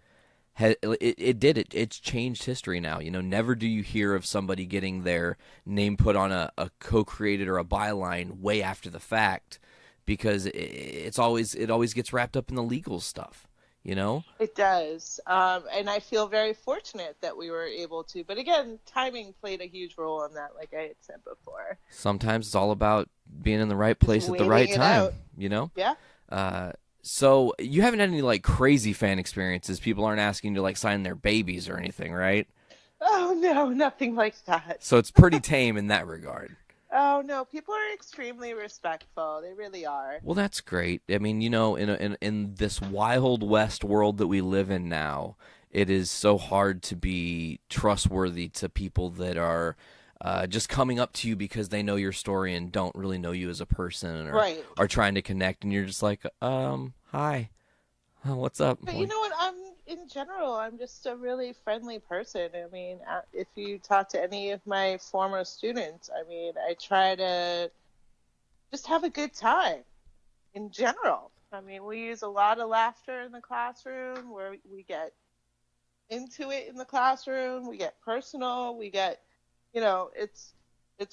Speaker 7: It's changed history now. Never do you hear of somebody getting their name put on a co-created or a byline way after the fact, because it always gets wrapped up in the legal stuff.
Speaker 8: It does, and I feel very fortunate that we were able to. But again, timing played a huge role in that, like I had said before.
Speaker 7: Sometimes it's all about being in the right place at the right time.
Speaker 8: Yeah.
Speaker 7: So you haven't had any like crazy fan experiences? People aren't asking you to like sign their babies or anything, right?
Speaker 8: Oh no, nothing like that.
Speaker 7: So it's pretty tame in that regard.
Speaker 8: Oh no, people are extremely respectful. They really are.
Speaker 7: Well, that's great. I mean, in this wild west world that we live in now, it is so hard to be trustworthy to people that are just coming up to you because they know your story and don't really know you as a person, or
Speaker 8: right.
Speaker 7: are trying to connect, and you're just like, hi, Oh, what's up?
Speaker 8: But you know what? In general, I'm just a really friendly person. I mean, if you talk to any of my former students, I mean, I try to just have a good time in general. I mean, we use a lot of laughter in the classroom where we get into it in the classroom. We get personal. We get, it's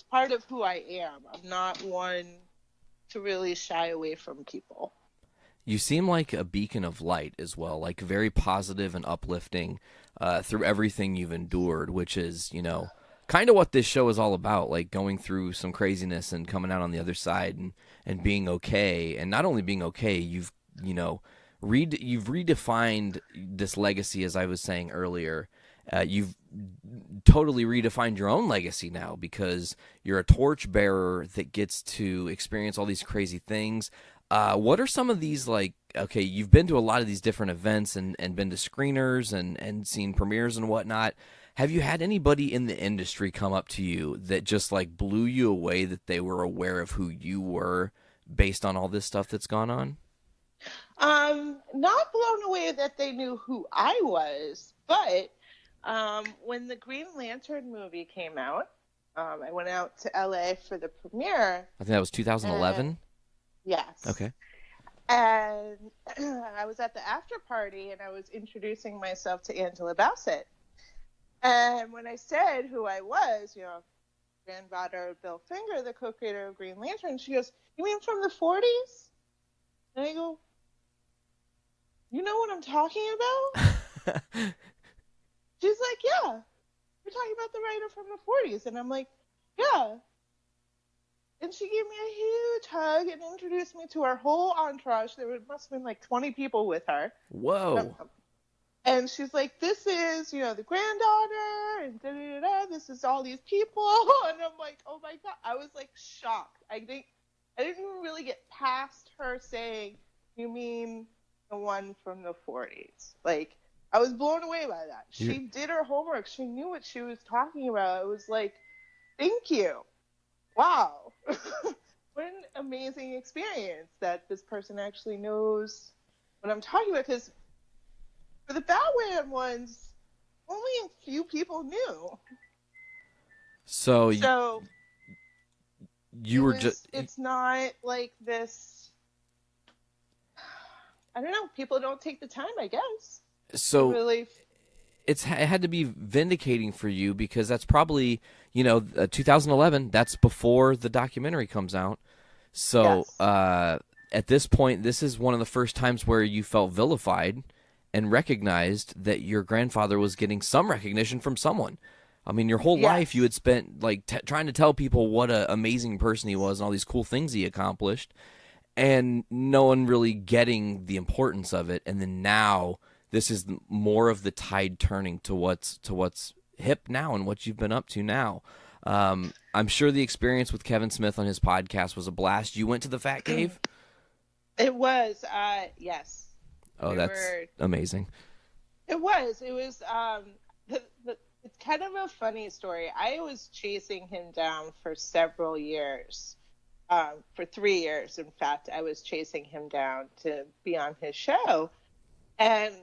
Speaker 8: part of who I am. I'm not one to really shy away from people.
Speaker 7: You seem like a beacon of light as well, like very positive and uplifting through everything you've endured, which is, kind of what this show is all about, like going through some craziness and coming out on the other side and being okay. And not only being okay, you've redefined this legacy, as I was saying earlier. You've totally redefined your own legacy now because you're a torchbearer that gets to experience all these crazy things. What are some of these, okay, you've been to a lot of these different events and been to screeners and seen premieres and whatnot. Have you had anybody in the industry come up to you that just blew you away, that they were aware of who you were based on all this stuff that's gone on?
Speaker 8: Not blown away that they knew who I was, but when the Green Lantern movie came out, I went out to LA for the premiere.
Speaker 7: I think that was 2011.
Speaker 8: Yes.
Speaker 7: Okay.
Speaker 8: And I was at the after party, and I was introducing myself to Angela Bassett. And when I said who I was, granddaughter of Bill Finger, the co-creator of Green Lantern, she goes, "You mean from the 40s?" And I go, "You know what I'm talking about?" She's like, "Yeah, you're talking about the writer from the 40s." And I'm like, "Yeah." And she gave me a huge hug and introduced me to her whole entourage. There must have been 20 people with her.
Speaker 7: Whoa.
Speaker 8: And she's like, "This is, the granddaughter, and da-da-da-da. This is all these people." And I'm like, oh my God. I was shocked. I didn't really get past her saying, "You mean the one from the 40s?" I was blown away by that. She did her homework. She knew what she was talking about. It was thank you. Wow. What an amazing experience that this person actually knows what I'm talking about. Because for the Batman ones, only a few people knew.
Speaker 7: So you were just...
Speaker 8: It's not like this... I don't know. People don't take the time, I guess.
Speaker 7: So...
Speaker 8: Really...
Speaker 7: It had to be vindicating for you because that's probably, 2011. That's before the documentary comes out. So yes. At this point, this is one of the first times where you felt vilified and recognized that your grandfather was getting some recognition from someone. I mean, your whole life you had spent trying to tell people what an amazing person he was and all these cool things he accomplished, and no one really getting the importance of it. And then now... this is more of the tide turning to what's hip now and what you've been up to now. I'm sure the experience with Kevin Smith on his podcast was a blast. You went to the Fat Cave?
Speaker 8: It was, yes.
Speaker 7: Oh, that's amazing.
Speaker 8: It was. It's kind of a funny story. I was chasing him down for several years. For 3 years, in fact, I was chasing him down to be on his show. And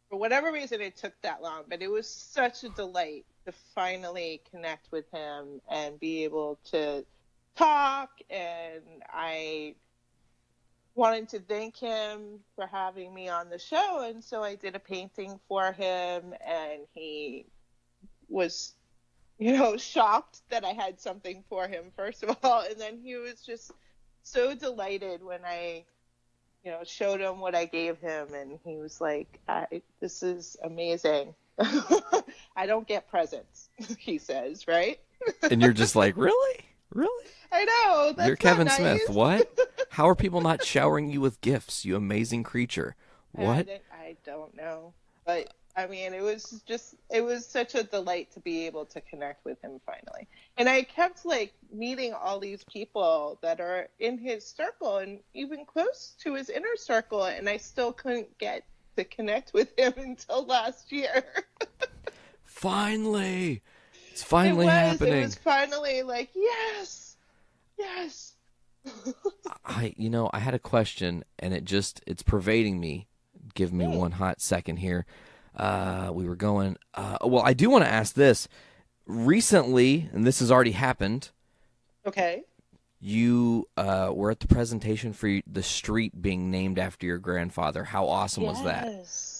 Speaker 8: for whatever reason, it took that long, but it was such a delight to finally connect with him and be able to talk. And I wanted to thank him for having me on the show. And so I did a painting for him, and he was, shocked that I had something for him, first of all. And then he was just so delighted when I showed him what I gave him, and he was like, "This is amazing." I don't get presents, he says, right?
Speaker 7: And you're just like, really?
Speaker 8: I know. That's
Speaker 7: you're Kevin
Speaker 8: nice.
Speaker 7: Smith. What? How are people not showering you with gifts, you amazing creature? What?
Speaker 8: I don't know. But I mean, it was such a delight to be able to connect with him finally. And I kept meeting all these people that are in his circle and even close to his inner circle, and I still couldn't get to connect with him until last year.
Speaker 7: Finally. It's finally happening.
Speaker 8: It was finally yes.
Speaker 7: I had a question, and it's pervading me. Give me one hot second here. We were going. Well, I do want to ask this. Recently, and this has already happened.
Speaker 8: Okay.
Speaker 7: You were at the presentation for the street being named after your grandfather. How awesome was that?
Speaker 8: Yes.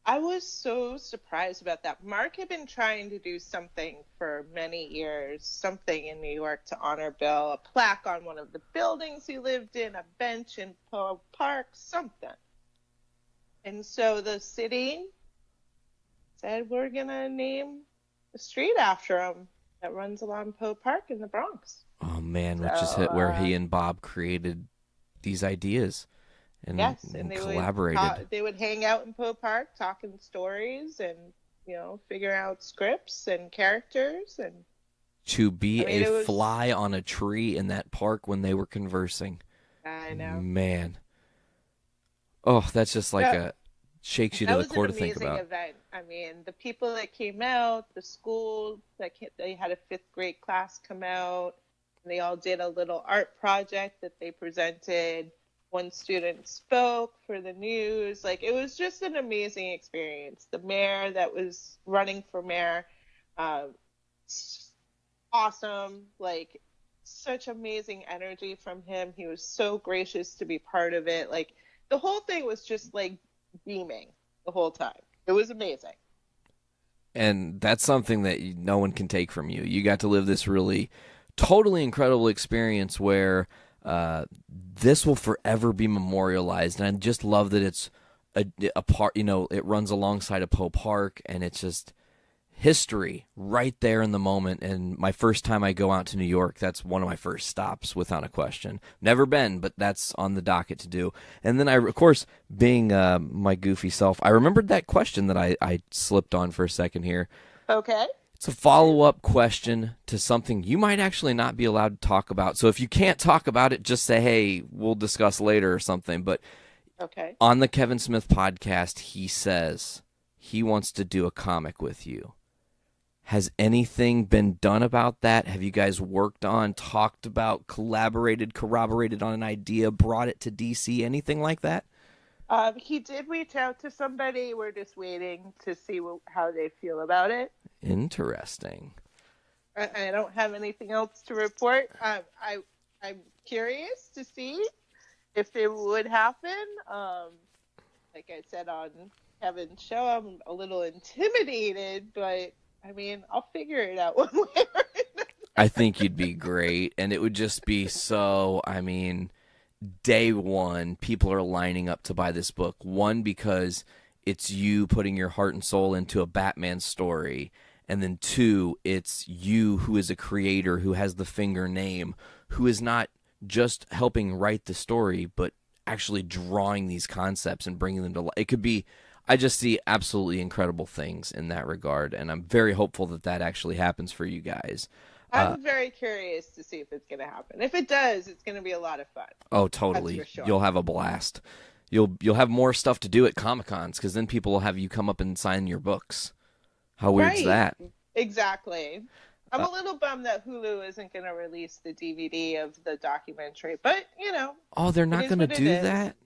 Speaker 8: I was so surprised about that. Mark had been trying to do something for many years, something in New York to honor Bill, a plaque on one of the buildings he lived in, a bench in Poe Park, something. And so the city said, we're going to name the street after him that runs along Poe Park in the Bronx.
Speaker 7: Oh, man, which is where he and Bob created these ideas. And,
Speaker 8: yes,
Speaker 7: and
Speaker 8: they
Speaker 7: collaborated.
Speaker 8: They would hang out in Poe Park talking stories and, figure out scripts and characters. And
Speaker 7: to be a fly on a tree in that park when they were conversing.
Speaker 8: I know.
Speaker 7: Man. Oh, that's just like shakes you to the core to think about.
Speaker 8: That was an amazing event. I mean, the people that came out, the school, they had a 5th grade class come out, and they all did a little art project that they presented. One student spoke for the news. Like, it was just an amazing experience. The mayor that was running for mayor, awesome. Like, such amazing energy from him. He was so gracious to be part of it. Like, the whole thing was just, like, beaming the whole time. It was amazing.
Speaker 7: And that's something that no one can take from you. You got to live this really totally incredible experience where this will forever be memorialized. And I just love that it's a part, it runs alongside a Poe Park, and it's just history right there in the moment. And my first time I go out to New York, that's one of my first stops without a question. Never been, but that's on the docket to do. And then of course, being my goofy self, I remembered that question that I slipped on for a second here.
Speaker 8: Okay.
Speaker 7: It's a follow-up question to something you might actually not be allowed to talk about. So if you can't talk about it, just say, hey, we'll discuss later or something. But
Speaker 8: okay.
Speaker 7: On the Kevin Smith podcast, he says he wants to do a comic with you. Has anything been done about that? Have you guys worked on, talked about, collaborated, corroborated on an idea, brought it to DC, anything like that?
Speaker 8: He did reach out to somebody. We're just waiting to see how they feel about it.
Speaker 7: Interesting.
Speaker 8: I don't have anything else to report. I'm curious to see if it would happen. Like I said on Kevin's show, I'm a little intimidated, but I mean, I'll figure it out one way or another.
Speaker 7: I think you'd be great, and it would just be so, day one, people are lining up to buy this book. One, because it's you putting your heart and soul into a Batman story. And then two, it's you who is a creator, who has the Finger name, who is not just helping write the story, but actually drawing these concepts and bringing them to life. It could be, I just see absolutely incredible things in that regard. And I'm very hopeful that that actually happens for you guys.
Speaker 8: I'm very curious to see if it's going to happen. If it does, it's going to be a lot of fun.
Speaker 7: Oh, totally.
Speaker 8: That's for sure.
Speaker 7: You'll have a blast. You'll have more stuff to do at Comic-Cons, because then people will have you come up and sign your books. How weird's that?
Speaker 8: Exactly. I'm a little bummed that Hulu isn't going to release the DVD of the documentary, but,
Speaker 7: Oh, they're not going to do that?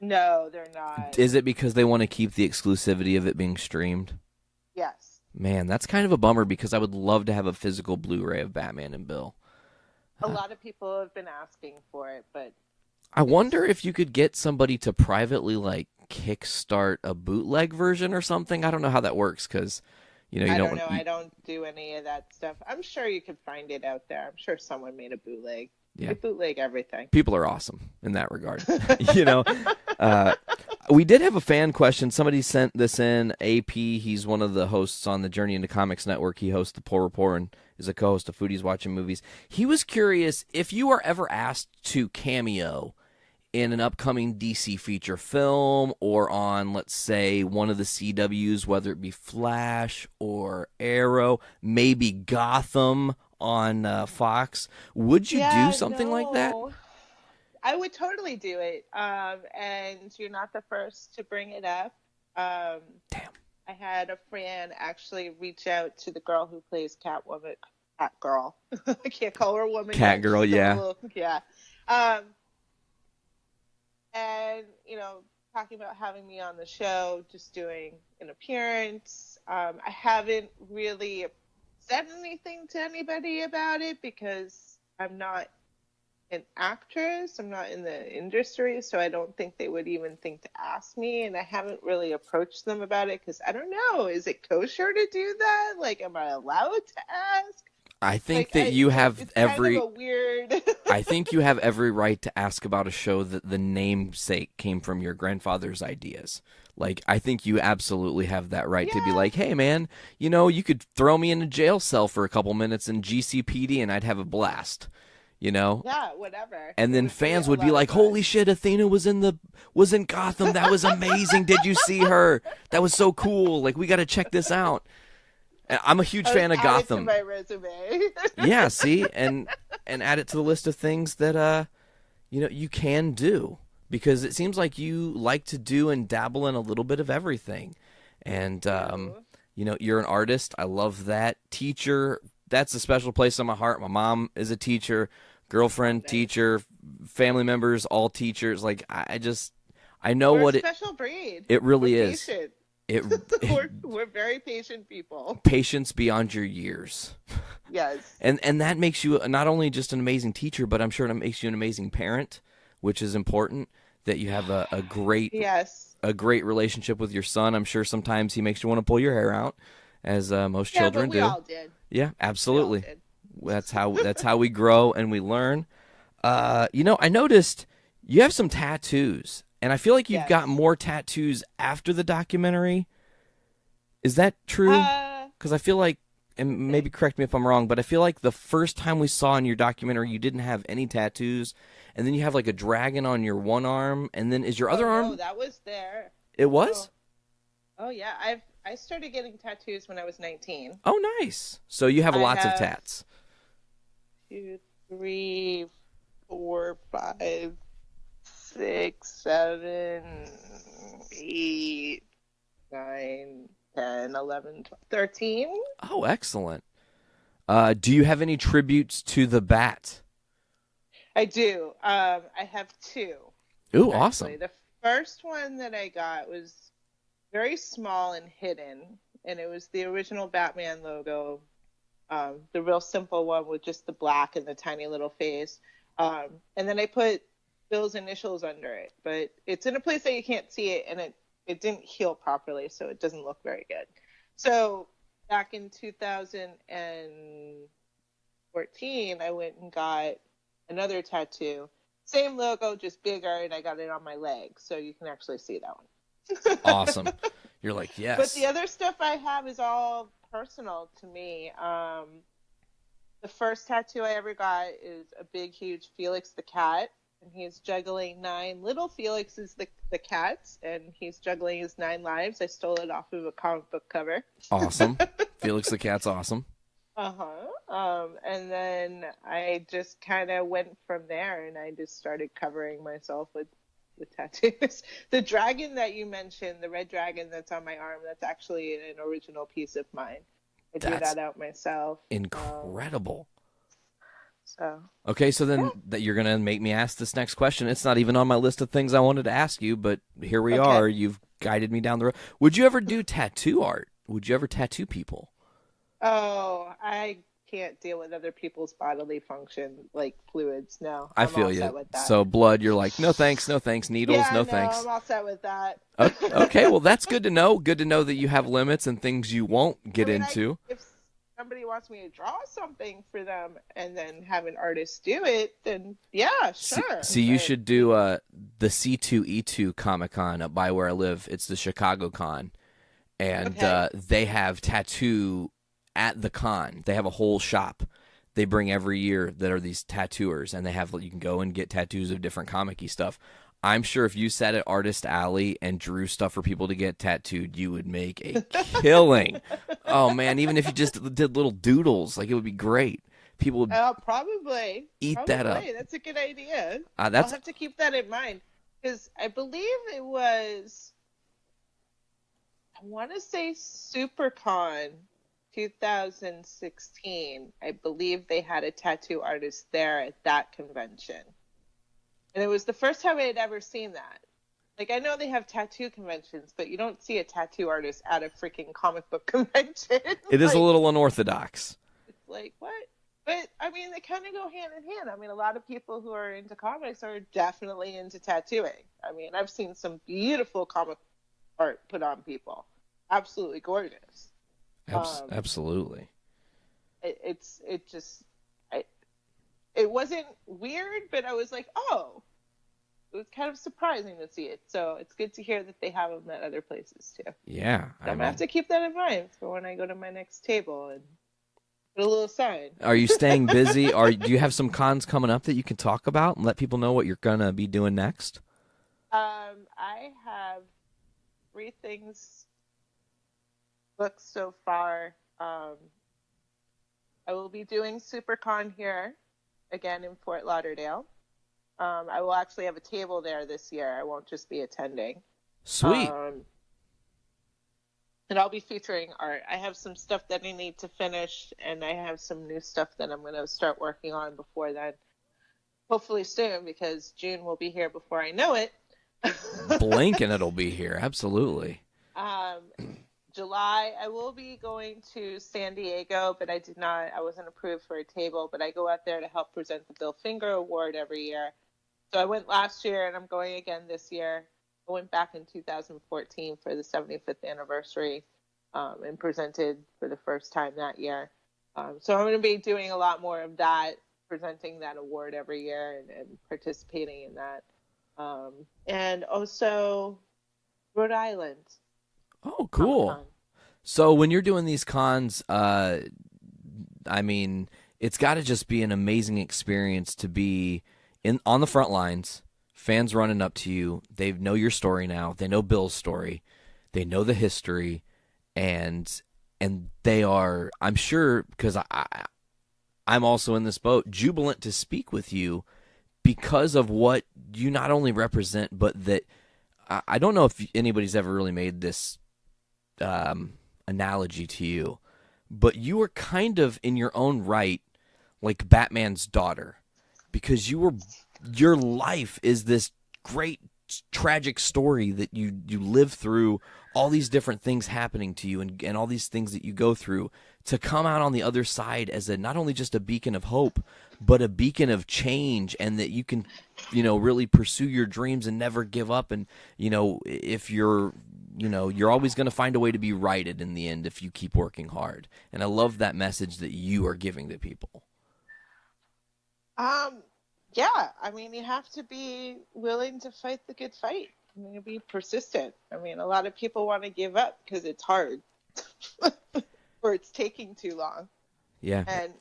Speaker 8: No, they're not.
Speaker 7: Is it because they want to keep the exclusivity of it being streamed?
Speaker 8: Yes.
Speaker 7: Man, that's kind of a bummer, because I would love to have a physical Blu-ray of Batman and Bill.
Speaker 8: A lot of people have been asking for it, but...
Speaker 7: I wonder if you could get somebody to privately, kickstart a bootleg version or something. I don't know how that works, because, you don't know.
Speaker 8: I don't do any of that stuff. I'm sure you could find it out there. I'm sure someone made a bootleg.
Speaker 7: Yeah.
Speaker 8: They bootleg everything.
Speaker 7: People are awesome in that regard. We did have a fan question. Somebody sent this in. AP, he's one of the hosts on the Journey into Comics Network. He hosts the Poor Report and is a co-host of Foodies Watching Movies. He was curious if you are ever asked to cameo in an upcoming DC feature film or on, let's say, one of the CWs, whether it be Flash or Arrow, maybe Gotham on Fox. Would you do something like that?
Speaker 8: I would totally do it. And you're not the first to bring it up.
Speaker 7: Damn.
Speaker 8: I had a friend actually reach out to the girl who plays Catwoman. Catgirl. I can't call her a woman.
Speaker 7: Catgirl, yeah.
Speaker 8: Yeah. And, talking about having me on the show, just doing an appearance. I haven't really said anything to anybody about it because I'm not an actress. I'm not in the industry, so I don't think they would even think to ask me. And I haven't really approached them about it because I don't know. Is it kosher to do that? Like, am I allowed to ask?
Speaker 7: I think that you have every.
Speaker 8: Kind of a weird.
Speaker 7: I think you have every right to ask about a show that the namesake came from your grandfather's ideas. Like, I think you absolutely have that right to be like, hey, man, you know, you could throw me in a jail cell for a couple minutes in GCPD and I'd have a blast. You know?
Speaker 8: Yeah, whatever.
Speaker 7: And then fans would be like, holy shit, Athena was in Gotham. That was amazing. Did you see her? That was so cool. Like, we got to check this out. And I'm a huge fan of Gotham.
Speaker 8: Add it to my resume.
Speaker 7: Yeah, see? And add it to the list of things that, you know, you can do. Because it seems like you like to do and dabble in a little bit of everything. And, you know, you're an artist. I love that. Teacher, that's a special place in my heart. My mom is a teacher, girlfriend, teacher, family members, all teachers. Like, I know
Speaker 8: We're
Speaker 7: what
Speaker 8: a special breed.
Speaker 7: It really
Speaker 8: We're
Speaker 7: is.
Speaker 8: Patient. We're very patient people.
Speaker 7: Patience beyond your years.
Speaker 8: Yes.
Speaker 7: And that makes you not only just an amazing teacher, but I'm sure it makes you an amazing parent, which is important, that you have a great a great relationship with your son. I'm sure sometimes he makes you want to pull your hair out, as most children do.
Speaker 8: Yeah, but we all did.
Speaker 7: Yeah, absolutely. That's how we grow and we learn. You know, I noticed you have some tattoos, and I feel like you've got more tattoos after the documentary. Is that true? Because I feel like, and maybe correct me if I'm wrong, but I feel like the first time we saw in your documentary, you didn't have any tattoos, and then you have like a dragon on your one arm, and then is your other arm?
Speaker 8: No, that was there.
Speaker 7: It was?
Speaker 8: Oh yeah, I started getting tattoos when I was 19.
Speaker 7: Oh, nice. So you have lots of tats.
Speaker 8: 2, 3, 4, 5, 6, 7, 8, 9, 10, 11, 12, 13.
Speaker 7: Oh, excellent. Do you have any tributes to the bat?
Speaker 8: I do. I have 2.
Speaker 7: Ooh,
Speaker 8: actually.
Speaker 7: Awesome.
Speaker 8: The first one that I got was very small and hidden, and it was the original Batman logo, the real simple one with just the black and the tiny little face. And then I put Bill's initials under it, but it's in a place that you can't see it, and it didn't heal properly, so it doesn't look very good. So back in 2014, I went and got another tattoo. Same logo, just bigger, and I got it on my leg, so you can actually see that one.
Speaker 7: Awesome. You're like, yes.
Speaker 8: But the other stuff I have is all personal to me. The first tattoo I ever got is a big, huge Felix the cat, and he's juggling 9 little Felixes the cats, and he's juggling his 9 lives. I stole it off of a comic book cover.
Speaker 7: Awesome. Felix the cat's awesome.
Speaker 8: And then I just kind of went from there, and I just started covering myself with tattoos. The dragon that you mentioned, the red dragon that's on my arm, that's actually an original piece of mine. I drew that out myself.
Speaker 7: Incredible.
Speaker 8: So
Speaker 7: okay, so then that you're gonna make me ask this next question. It's not even on my list of things I wanted to ask you, but here we are. You've guided me down the road. Would you ever do tattoo art? Would you ever tattoo people?
Speaker 8: Oh, I can't deal with other people's bodily function, like fluids. No,
Speaker 7: I feel you. So blood, you're like, no thanks, no thanks. Needles, no thanks.
Speaker 8: I'm all set with that.
Speaker 7: Okay, well that's good to know. Good to know that you have limits and things you won't get into.
Speaker 8: If somebody wants me to draw something for them and then have an artist do it, then yeah, sure.
Speaker 7: See, you should do the C2E2 Comic Con up by where I live. It's the Chicago Con, and they have tattoo at the con. They have a whole shop they bring every year that are these tattooers, and they have, you can go and get tattoos of different comic-y stuff. I'm sure if you sat at Artist Alley and drew stuff for people to get tattooed, you would make a killing. Oh man, even if you just did little doodles, like, it would be great. People would
Speaker 8: probably
Speaker 7: eat that up.
Speaker 8: That's a good idea.
Speaker 7: I'll
Speaker 8: have to keep that in mind, because I believe it was, I want to say SuperCon 2016. I believe they had a tattoo artist there at that convention. And it was the first time I had ever seen that. Like, I know they have tattoo conventions, but you don't see a tattoo artist at a freaking comic book convention.
Speaker 7: It is a little unorthodox.
Speaker 8: It's like, what? But, I mean, they kind of go hand in hand. I mean, a lot of people who are into comics are definitely into tattooing. I mean, I've seen some beautiful comic art put on people. Absolutely gorgeous.
Speaker 7: Absolutely.
Speaker 8: It wasn't weird, but I was like, oh. It was kind of surprising to see it. So it's good to hear that they have them at other places, too.
Speaker 7: Yeah.
Speaker 8: I'm going to have to keep that in mind for when I go to my next table and put a little sign.
Speaker 7: Are you staying busy? Do you have some cons coming up that you can talk about and let people know what you're going to be doing next?
Speaker 8: I have 3 things booked so far. I will be doing SuperCon here, again in Fort Lauderdale. I will actually have a table there this year. I won't just be attending.
Speaker 7: Sweet.
Speaker 8: And I'll be featuring art. I have some stuff that I need to finish, and I have some new stuff that I'm going to start working on before then. Hopefully soon, because June will be here before I know it.
Speaker 7: Blink and it'll be here. Absolutely.
Speaker 8: July, I will be going to San Diego, but I wasn't approved for a table, but I go out there to help present the Bill Finger Award every year. So I went last year, and I'm going again this year. I went back in 2014 for the 75th anniversary and presented for the first time that year. So I'm going to be doing a lot more of that, presenting that award every year and participating in that. And also Rhode Island.
Speaker 7: Oh, cool. So when you're doing these cons, I mean, it's got to just be an amazing experience to be on the front lines, fans running up to you. They know your story now. They know Bill's story. They know the history, and they are, I'm sure, because I'm also in this boat, jubilant to speak with you because of what you not only represent, but that I don't know if anybody's ever really made this analogy to you, but you were kind of in your own right like Batman's daughter, because your life is this great tragic story that you live through, all these different things happening to you and all these things that you go through to come out on the other side as not only just a beacon of hope, but a beacon of change, and that you can, really pursue your dreams and never give up. And, if you're always going to find a way to be righted in the end if you keep working hard. And I love that message that you are giving to people.
Speaker 8: Yeah, I mean, you have to be willing to fight the good fight. I mean, be persistent. I mean, a lot of people want to give up because it's hard or it's taking too long.
Speaker 7: Yeah.
Speaker 8: And,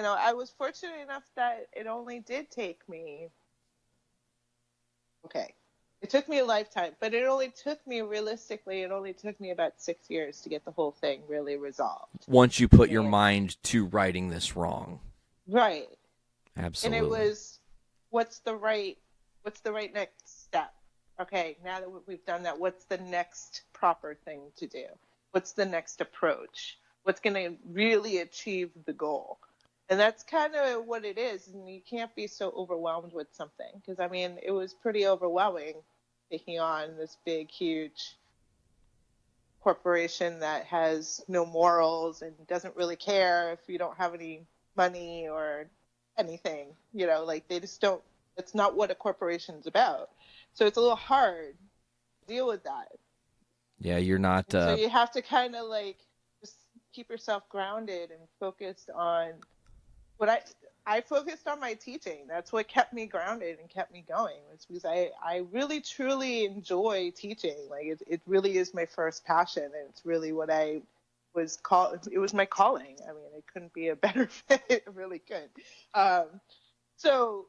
Speaker 8: I was fortunate enough that it only did take me, it took me a lifetime, but it only took me about 6 years to get the whole thing really resolved.
Speaker 7: Once you put your mind to righting this wrong.
Speaker 8: Right.
Speaker 7: Absolutely.
Speaker 8: And it was, what's the right next step? Okay, now that we've done that, what's the next proper thing to do? What's the next approach? What's going to really achieve the goal? And that's kind of what it is. And you can't be so overwhelmed with something. Because, I mean, it was pretty overwhelming taking on this big, huge corporation that has no morals and doesn't really care if you don't have any money or anything. They just don't. It's not what a corporation's about. So it's a little hard to deal with that.
Speaker 7: Yeah, you're not.
Speaker 8: So you have to kind of just keep yourself grounded and focused on what I focused on my teaching. That's what kept me grounded and kept me going. It's because I really truly enjoy teaching. It really is my first passion, and it's really what I was called. It was my calling. I mean, it couldn't be a better fit. It really could. So,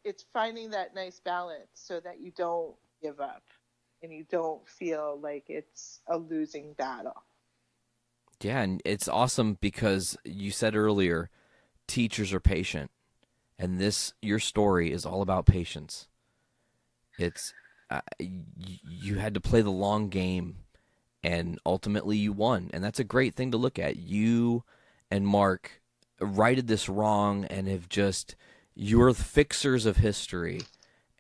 Speaker 8: it's finding that nice balance so that you don't give up and you don't feel like it's a losing battle.
Speaker 7: Yeah, and it's awesome because you said earlier, teachers are patient, and your story is all about patience. It's you had to play the long game, and ultimately you won, and that's a great thing to look at. You and Mark righted this wrong and you're the fixers of history,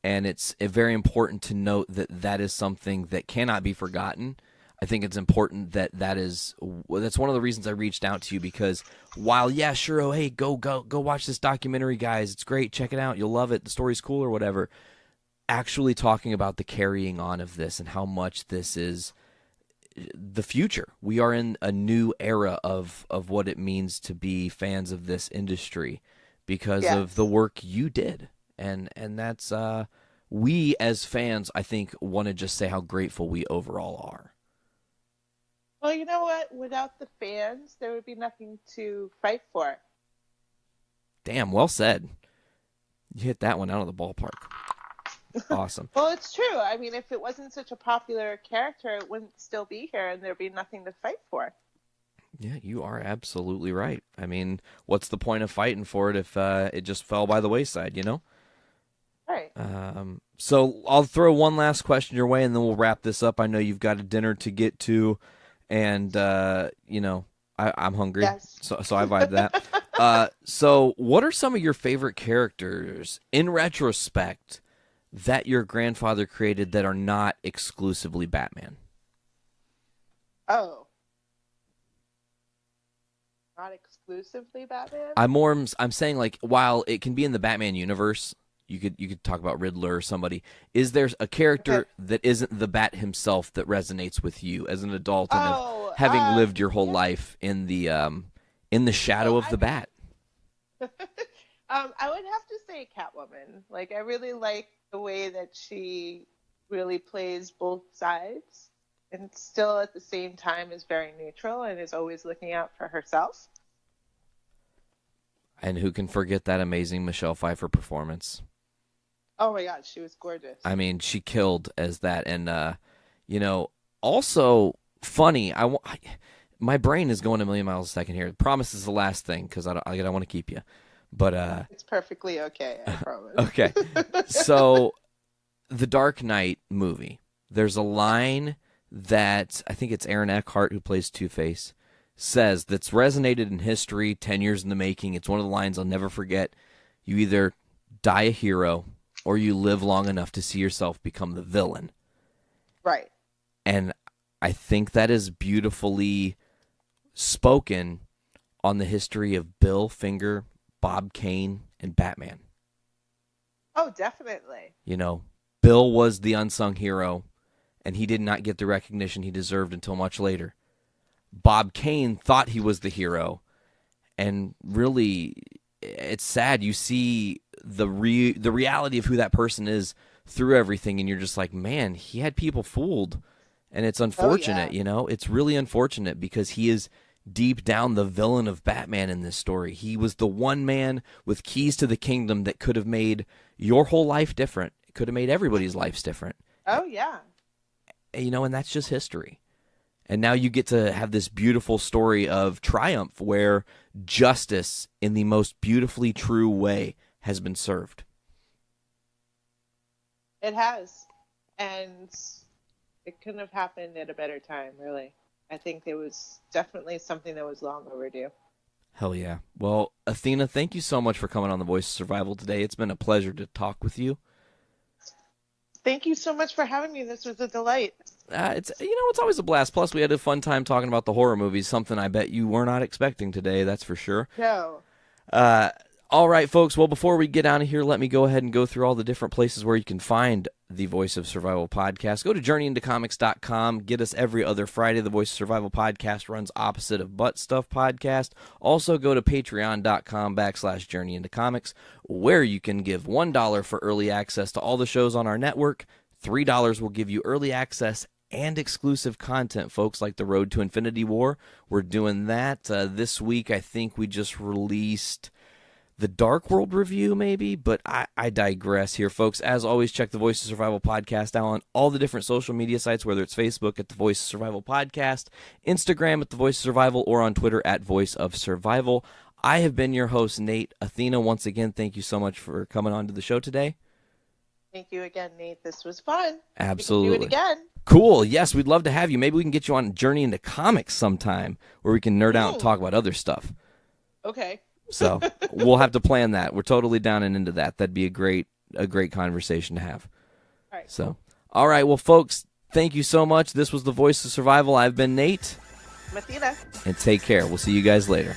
Speaker 7: And it's very important to note that that is something that cannot be forgotten. I think it's important that's one of the reasons I reached out to you, because while, yeah, sure, oh, hey, go watch this documentary, guys. It's great. Check it out. You'll love it. The story's cool or whatever. Actually talking about the carrying on of this and how much this is the future. We are in a new era of what it means to be fans of this industry because of the work you did. And that's, we as fans, I think, want to just say how grateful we overall are.
Speaker 8: Well, you know what? Without the fans, there would be nothing to fight for.
Speaker 7: Damn, well said. You hit that one out of the ballpark. Awesome.
Speaker 8: Well, it's true. I mean, if it wasn't such a popular character, it wouldn't still be here, and there'd be nothing to fight for.
Speaker 7: Yeah, you are absolutely right. I mean, what's the point of fighting for it if it just fell by the wayside, you know?
Speaker 8: Right.
Speaker 7: So I'll throw one last question your way, and then we'll wrap this up. I know you've got a dinner to get to. And, you know, I'm hungry,
Speaker 8: yes.
Speaker 7: so I vibe that. So what are some of your favorite characters, in retrospect, that your grandfather created that are not exclusively Batman?
Speaker 8: Oh. Not exclusively Batman?
Speaker 7: I'm saying, like, while it can be in the Batman universe, you could talk about Riddler or somebody. Is there a character that isn't the Bat himself that resonates with you as an adult and having lived your whole life in the shadow of the Bat?
Speaker 8: I would have to say Catwoman. Like, I really like the way that she really plays both sides and still at the same time is very neutral and is always looking out for herself.
Speaker 7: And who can forget that amazing Michelle Pfeiffer performance?
Speaker 8: Oh my God, she was gorgeous.
Speaker 7: I mean, she killed as that. And, you know, also funny, my brain is going a million miles a second here. Promise is the last thing because I don't want to keep you. But
Speaker 8: it's perfectly okay, I promise.
Speaker 7: Okay. So the Dark Knight movie, there's a line that I think it's Aaron Eckhart who plays Two-Face says that's resonated in history, 10 years in the making. It's one of the lines I'll never forget. You either die a hero or you live long enough to see yourself become the villain.
Speaker 8: Right.
Speaker 7: And I think that is beautifully spoken on the history of Bill Finger, Bob Kane, and Batman.
Speaker 8: Oh, definitely.
Speaker 7: You know, Bill was the unsung hero, and he did not get the recognition he deserved until much later. Bob Kane thought he was the hero, and really, it's sad. You see the reality of who that person is through everything, and you're just like, man, he had people fooled, and it's unfortunate. You know, it's really unfortunate because he is deep down the villain of Batman in this story. He was the one man with keys to the kingdom that could have made your whole life different. It could have made everybody's lives different.
Speaker 8: Oh yeah.
Speaker 7: You know, and that's just history. And now you get to have this beautiful story of triumph where justice in the most beautifully true way has been served.
Speaker 8: It has. And it couldn't have happened at a better time, really. I think it was definitely something that was long overdue.
Speaker 7: Hell yeah. Well, Athena, thank you so much for coming on The Voice of Survival today. It's been a pleasure to talk with you.
Speaker 8: Thank you so much for having me. This was a delight.
Speaker 7: It's always a blast. Plus, we had a fun time talking about the horror movies, something I bet you were not expecting today, that's for sure.
Speaker 8: No.
Speaker 7: All right, folks. Well, before we get out of here, let me go ahead and go through all the different places where you can find the Voice of Survival podcast. Go to journeyintocomics.com. Get us every other Friday. The Voice of Survival podcast runs opposite of Butt Stuff podcast. Also, go to patreon.com/journeyintocomics, where you can give $1 for early access to all the shows on our network. $3 will give you early access and exclusive content, folks, like the Road to Infinity War. We're doing that. This week, I think we just released the Dark World review, maybe, but I digress here, folks. As always, check the Voice of Survival podcast out on all the different social media sites, whether it's Facebook at the Voice of Survival podcast, Instagram at the Voice of Survival, or on Twitter at Voice of Survival. I have been your host, Nate. Athena, once again, thank you so much for coming on to the show today.
Speaker 8: Thank you again, Nate. This was fun.
Speaker 7: Absolutely.
Speaker 8: We can do it again.
Speaker 7: Cool. Yes, we'd love to have you. Maybe we can get you on a Journey into Comics sometime where we can nerd out and talk about other stuff.
Speaker 8: Okay.
Speaker 7: So we'll have to plan that. We're totally down and into that. That'd be a great a great conversation to have.
Speaker 8: All right.
Speaker 7: So, all right. Well, folks, thank you so much. This was The Voice of Survival. I've been Nate.
Speaker 8: I'm Athena.
Speaker 7: And take care. We'll see you guys later.